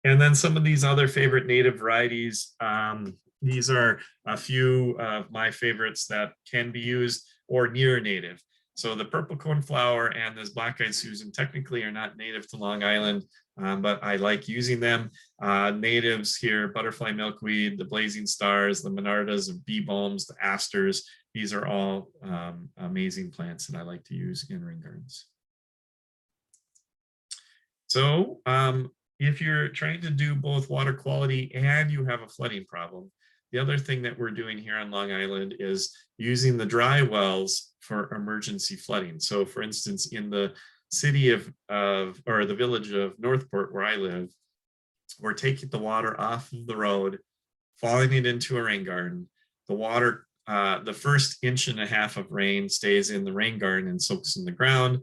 And then some of these other favorite native varieties. These are a few of my favorites that can be used or near native. So the purple coneflower and this black-eyed Susan technically are not native to Long Island, but I like using them. Natives here, butterfly milkweed, the blazing stars, the monardas, the bee balms, the asters. These are all amazing plants that I like to use in rain gardens. So if you're trying to do both water quality and you have a flooding problem, the other thing that we're doing here on Long Island is using the dry wells for emergency flooding. So for instance, in the city of or the village of Northport, where I live, we're taking the water off of the road, falling it into a rain garden. The water, the first 1.5 inches of rain stays in the rain garden and soaks in the ground.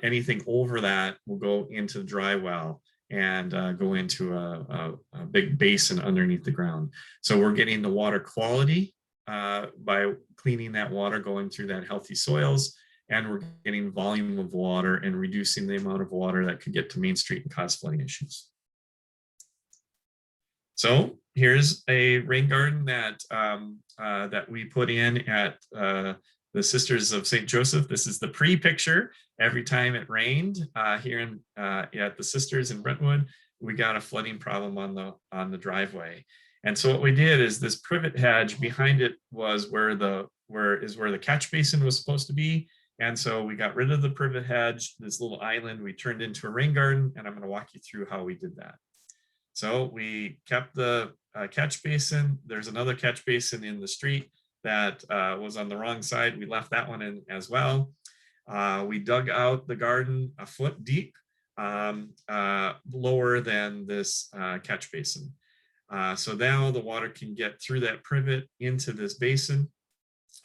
Anything over that will go into the dry well and go into a big basin underneath the ground. So we're getting the water quality by cleaning that water, going through that healthy soils, and we're getting volume of water and reducing the amount of water that could get to Main Street and cause flooding issues. So here's a rain garden that that we put in at the Sisters of St. Joseph. This is the pre-picture. Every time it rained here at the Sisters in Brentwood, we got a flooding problem on the driveway. And so what we did is this privet hedge behind it was where the catch basin was supposed to be. And so we got rid of the privet hedge, this little island we turned into a rain garden, and I'm going to walk you through how we did that. So we kept the catch basin. There's another catch basin in the street that was on the wrong side. We left that one in as well. We dug out the garden 1 foot deep. lower than this catch basin. So now the water can get through that privet into this basin.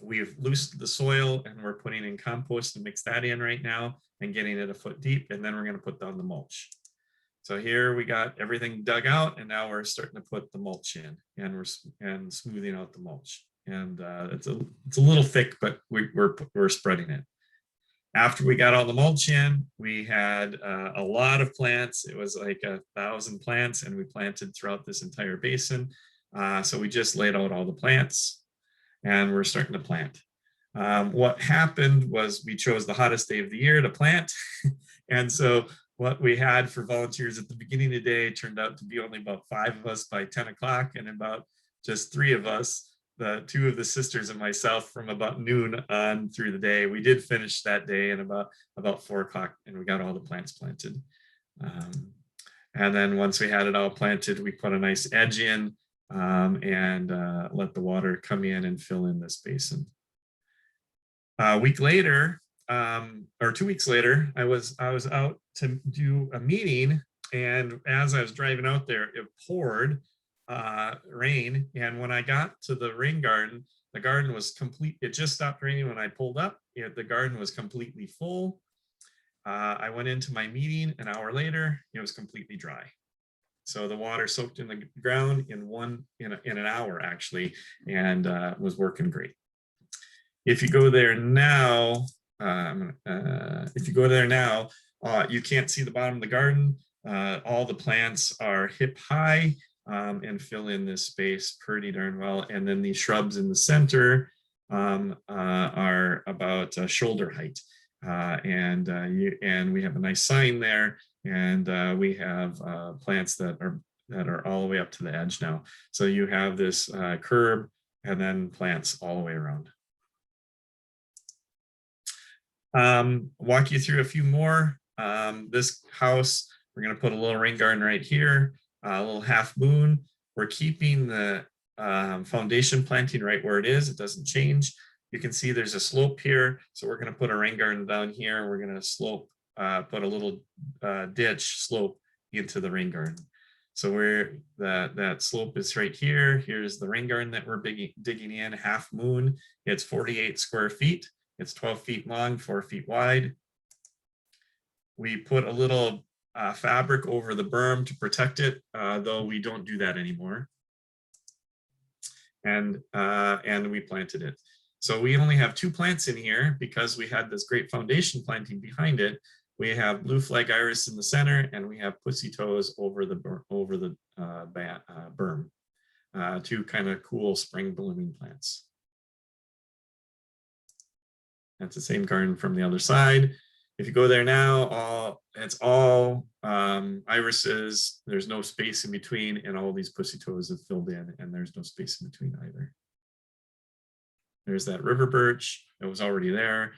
We've loosened the soil and we're putting in compost to mix that in right now and getting it a foot deep. And then we're going to put down the mulch. So here we got everything dug out, and now we're starting to put the mulch in, and we're smoothing out the mulch. And it's a little thick, but we're spreading it. After we got all the mulch in, we had a lot of plants. It was like 1,000 plants, and we planted throughout this entire basin. So we just laid out all the plants, and we're starting to plant. What happened was we chose the hottest day of the year to plant. And so what we had for volunteers at the beginning of the day turned out to be only about 5 of us by 10 o'clock, and about just 3 of us, the 2 of the sisters and myself, from about noon on through the day. We did finish that day in about 4 o'clock, and we got all the plants planted. And then once we had it all planted, we put a nice edge in and let the water come in and fill in this basin. A week later, or 2 weeks later, I was out to do a meeting, and as I was driving out there, it poured rain. And when I got to the rain garden, the garden was complete. It just stopped raining when I pulled up. The garden was completely full. I went into my meeting an hour later. It was completely dry. So the water soaked in the ground in an hour actually, and was working great. If you go there now, you can't see the bottom of the garden. All the plants are hip high and fill in this space pretty darn well. And then the shrubs in the center are about shoulder height. And we have a nice sign there, and we have plants that are all the way up to the edge now. So you have this curb and then plants all the way around. Walk you through a few more. This house, we're going to put a little rain garden right here, a little half moon. We're keeping the foundation planting right where it is. It doesn't change. You can see there's a slope here. So we're going to put a rain garden down here. We're going to slope, put a little ditch slope into the rain garden. So that slope is right here. Here's the rain garden that we're digging in, half moon. It's 48 square feet. It's 12 feet long, 4 feet wide. We put a little fabric over the berm to protect it, though we don't do that anymore. And we planted it. So we only have 2 plants in here because we had this great foundation planting behind it. We have blue flag iris in the center, and we have pussy toes over the berm. 2 kind of cool spring blooming plants. That's the same garden from the other side. If you go there now, it's all irises. There's no space in between, and all these pussy toes have filled in, and there's no space in between either. There's that river birch that was already there.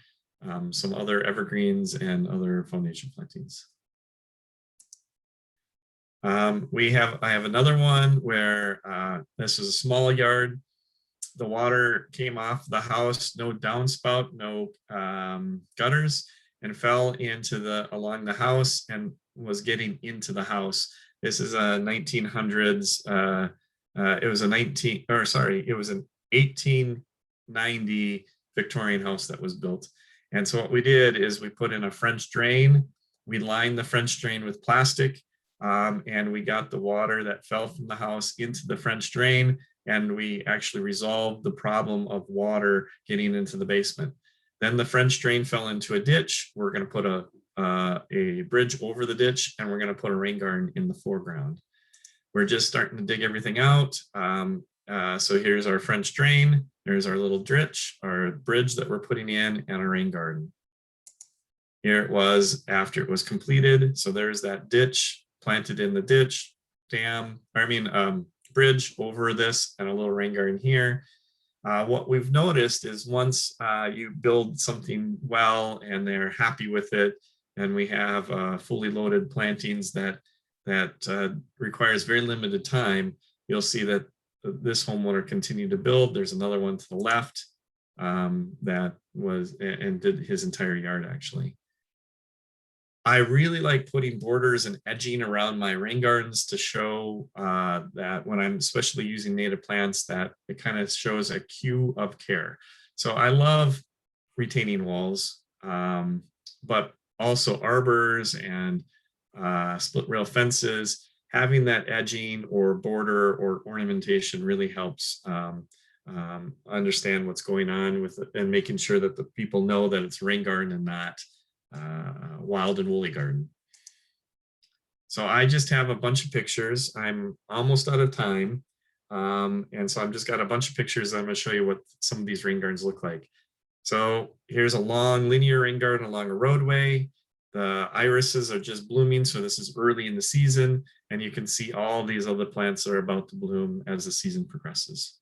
Some other evergreens and other foundation plantings. I have another one where this is a small yard. The water came off the house, no downspout, no gutters, and fell along the house and was getting into the house. This is a 1900s. It was an 1890 Victorian house that was built. And so what we did is we put in a French drain. We lined the French drain with plastic, and we got the water that fell from the house into the French drain. And we actually resolved the problem of water getting into the basement. Then the French drain fell into a ditch. We're going to put a bridge over the ditch, and we're going to put a rain garden in the foreground. We're just starting to dig everything out. So here's our French drain. There's our little ditch, our bridge that we're putting in, and a rain garden. Here it was after it was completed. So there's that ditch planted in the ditch, bridge over this, and a little rain garden here. What we've noticed is once you build something well and they're happy with it, and we have fully loaded plantings that requires very limited time, you'll see that this homeowner continued to build. There's another one to the left that was and did his entire yard actually. I really like putting borders and edging around my rain gardens to show that when I'm especially using native plants, that it kind of shows a cue of care. So I love retaining walls, but also arbors and split rail fences. Having that edging or border or ornamentation really helps understand what's going on with it, and making sure that the people know that it's rain garden and not wild and woolly garden. So I just have a bunch of pictures. I'm almost out of time. And so I've just got a bunch of pictures. I'm going to show you what some of these rain gardens look like. So here's a long linear rain garden along a roadway. The irises are just blooming, so this is early in the season, and you can see all these other plants are about to bloom as the season progresses.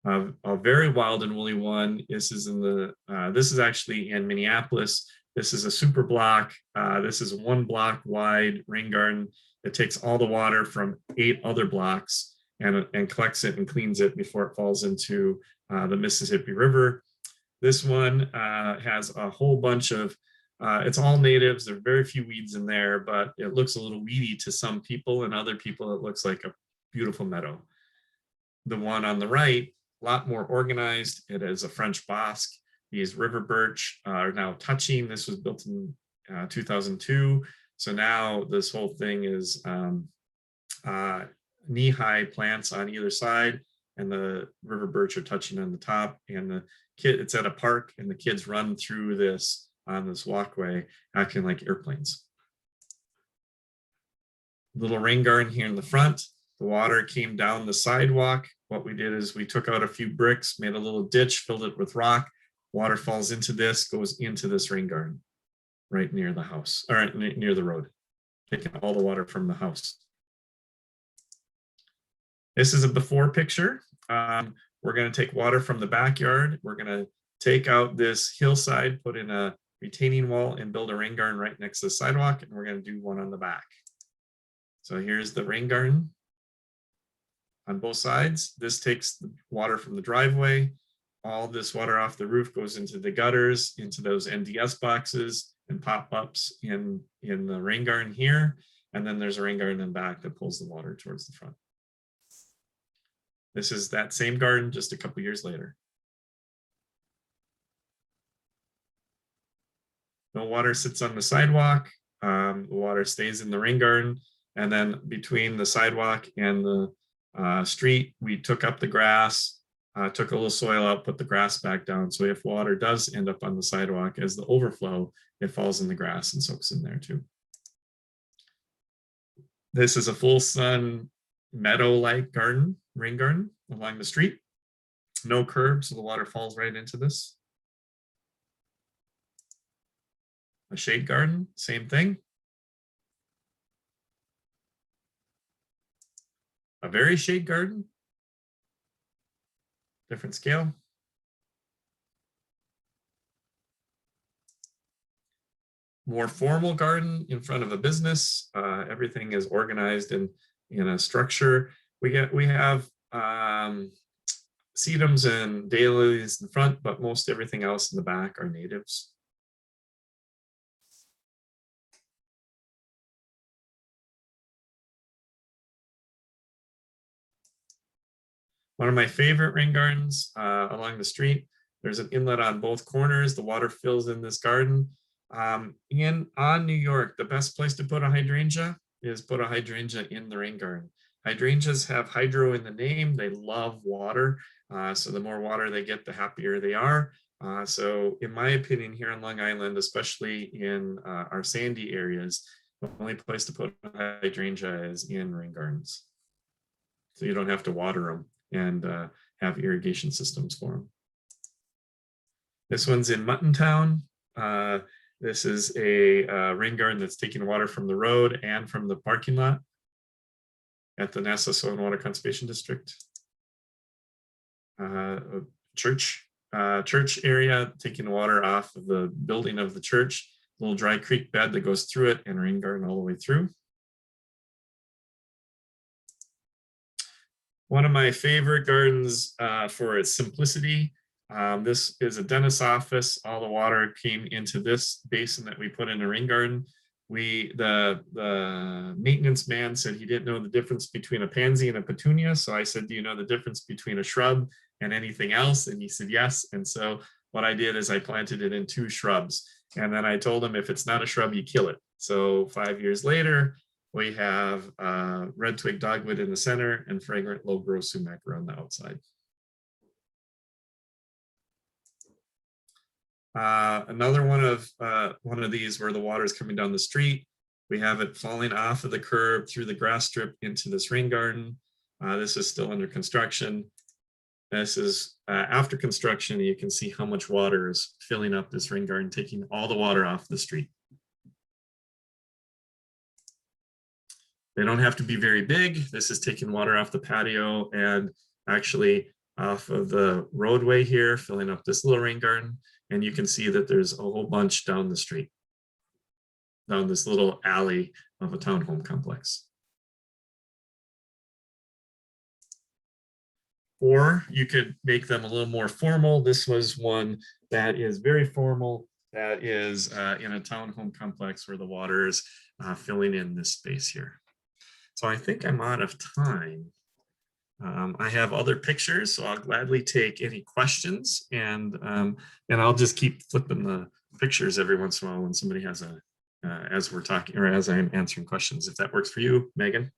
A very wild and woolly one. This is actually in Minneapolis. This is a super block. This is a 1 block wide rain garden. It takes all the water from 8 other blocks and collects it and cleans it before it falls into the Mississippi River. This one has a whole bunch of, it's all natives. There are very few weeds in there, but it looks a little weedy to some people, and other people it looks like a beautiful meadow. The one on the right, a lot more organized. It is a French bosque. These river birch are now touching. This was built in 2002. So now this whole thing is knee-high plants on either side, and the river birch are touching on the top. And it's at a park, and the kids run through this on this walkway, acting like airplanes. Little rain garden here in the front. The water came down the sidewalk. What we did is we took out a few bricks, made a little ditch, filled it with rock. Water falls into this, goes into this rain garden right near the house, or near the road, taking all the water from the house. This is a before picture. We're going to take water from the backyard. We're going to take out this hillside, put in a retaining wall, and build a rain garden right next to the sidewalk. And we're going to do one on the back. So here's the rain garden on both sides. This takes the water from the driveway. All this water off the roof goes into the gutters, into those NDS boxes and pop-ups in the rain garden here. And then there's a rain garden in the back that pulls the water towards the front. This is that same garden just a couple years later. No water sits on the sidewalk. The water stays in the rain garden. And then between the sidewalk and the street, we took up the grass, took a little soil out, put the grass back down. So if water does end up on the sidewalk as the overflow, it falls in the grass and soaks in there too. This is a full sun meadow-like garden, rain garden along the street. No curb, so the water falls right into this. A shade garden, same thing. A very shade garden, different scale. More formal garden in front of a business. Everything is organized in a structure. We have sedums and daylilies in front, but most everything else in the back are natives. One of my favorite rain gardens along the street. There's an inlet on both corners. The water fills in this garden. On New York, the best place to put a hydrangea is put a hydrangea in the rain garden. Hydrangeas have hydro in the name. They love water. So the more water they get, the happier they are. So in my opinion, here on Long Island, especially in our sandy areas, the only place to put a hydrangea is in rain gardens. So you don't have to water them and have irrigation systems for them. This one's in Muttontown. This is a rain garden that's taking water from the road and from the parking lot at the Nassau Soil and Water Conservation District. Church area, taking water off of the building of the church, little dry creek bed that goes through it, and rain garden all the way through. One of my favorite gardens for its simplicity This is a dentist's office. All the water came into this basin that we put in a rain garden. The maintenance man said he didn't know the difference between a pansy and a petunia. So I said, do you know the difference between a shrub and anything else? And he said, yes. And so what I did is I planted it in 2 shrubs. And then I told him if it's not a shrub, you kill it. So 5 years later, we have red twig dogwood in the center and fragrant low growth sumac around the outside. Another one of these where the water is coming down the street. We have it falling off of the curb through the grass strip into this rain garden. This is still under construction. This is after construction. You can see how much water is filling up this rain garden, taking all the water off the street. They don't have to be very big. This is taking water off the patio and actually off of the roadway here, filling up this little rain garden. And you can see that there's a whole bunch down the street, down this little alley of a townhome complex. Or you could make them a little more formal. This was one that is very formal, that is in a townhome complex where the water is filling in this space here. So I think I'm out of time. I have other pictures, so I'll gladly take any questions, and I'll just keep flipping the pictures every once in a while when somebody has a, as we're talking or as I'm answering questions, if that works for you, Megan.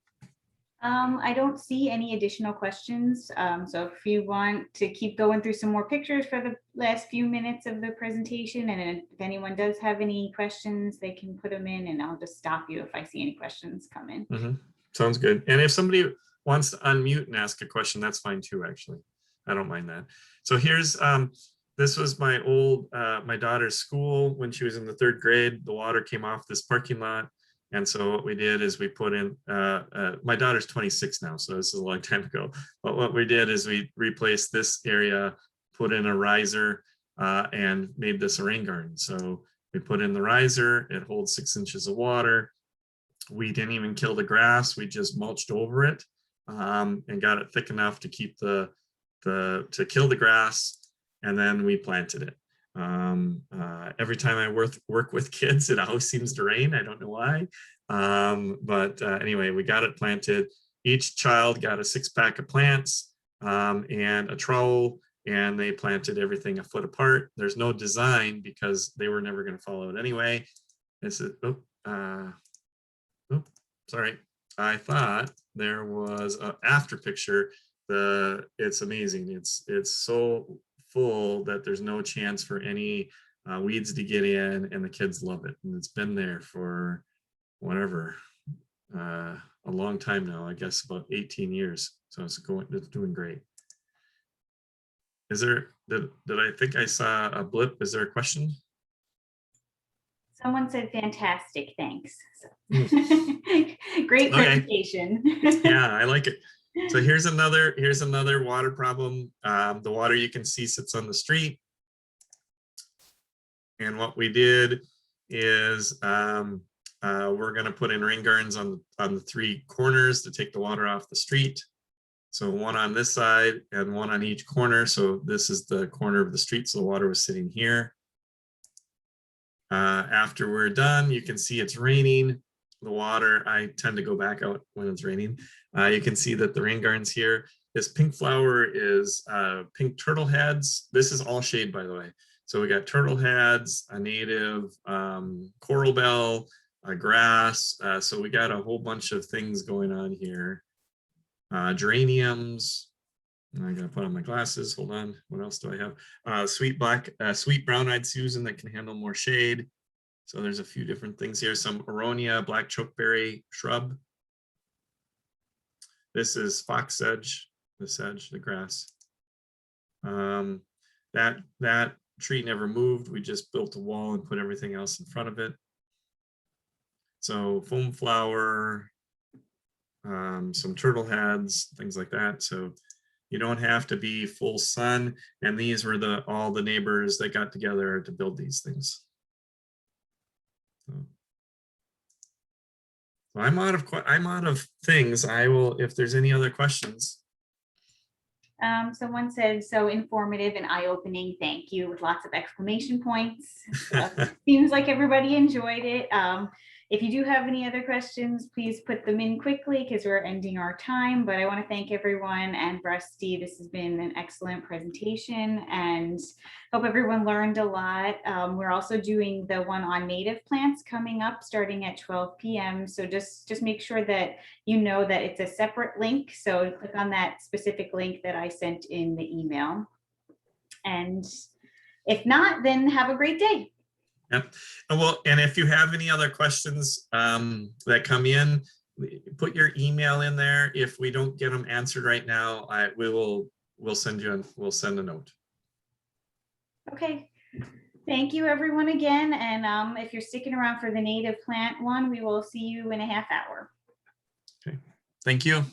I don't see any additional questions. So if you want to keep going through some more pictures for the last few minutes of the presentation, and if anyone does have any questions, they can put them in and I'll just stop you if I see any questions come in. Mm-hmm. Sounds good. And if somebody wants to unmute and ask a question, that's fine too, actually. I don't mind that. So here's, this was my old, my daughter's school when she was in the 3rd grade. The water came off this parking lot. And so what we did is we put in, my daughter's 26 now, so this is a long time ago. But what we did is we replaced this area, put in a riser, and made this a rain garden. So we put in the riser, it holds 6 inches of water. We didn't even kill the grass, we just mulched over it and got it thick enough to keep to kill the grass, and then we planted it. Every time I work with kids, it always seems to rain. I don't know why. But anyway, we got it planted. Each child got a 6-pack of plants and a trowel, and they planted everything a foot apart. There's no design because they were never going to follow it anyway. This is, sorry. I thought there was an after picture. It's amazing. It's so full that there's no chance for any weeds to get in, and the kids love it. And it's been there for whatever, a long time now, I guess about 18 years. So it's doing great. Is there, did I think I saw a blip? Is there a question? Someone said fantastic, thanks. So. Great presentation. Yeah, I like it. So here's another water problem. The water you can see sits on the street. And what we did is we're going to put in rain gardens on the 3 corners to take the water off the street. So one on this side and one on each corner. So this is the corner of the street. So the water was sitting here. After we're done, you can see it's raining. The water, I tend to go back out when it's raining. You can see that the rain gardens here, this pink flower is pink turtle heads. This is all shade, by the way. So we got turtle heads, a native coral bell, a grass. So we got a whole bunch of things going on here. Geraniums. I gotta put on my glasses. Hold on. What else do I have? Sweet brown-eyed Susan that can handle more shade. So there's a few different things here. Some aronia, black chokeberry shrub. This is fox sedge, the sedge, the grass. That tree never moved. We just built a wall and put everything else in front of it. So foam flower, some turtle heads, things like that. So you don't have to be full sun. And these were all the neighbors that got together to build these things. So I'm out of things. I will, if there's any other questions. Someone said, so informative and eye-opening, thank you, with lots of exclamation points. Seems like everybody enjoyed it. If you do have any other questions, please put them in quickly because we're ending our time. But I want to thank everyone, and Rusty, this has been an excellent presentation and hope everyone learned a lot. We're also doing the one on native plants coming up starting at 12 p.m. So just make sure that you know that it's a separate link. So click on that specific link that I sent in the email. And if not, then have a great day. Yep. Well, and if you have any other questions that come in, put your email in there. If we don't get them answered right now, we'll send a note. Okay. Thank you everyone again. And if you're sticking around for the native plant one, we will see you in a half hour. Okay. Thank you.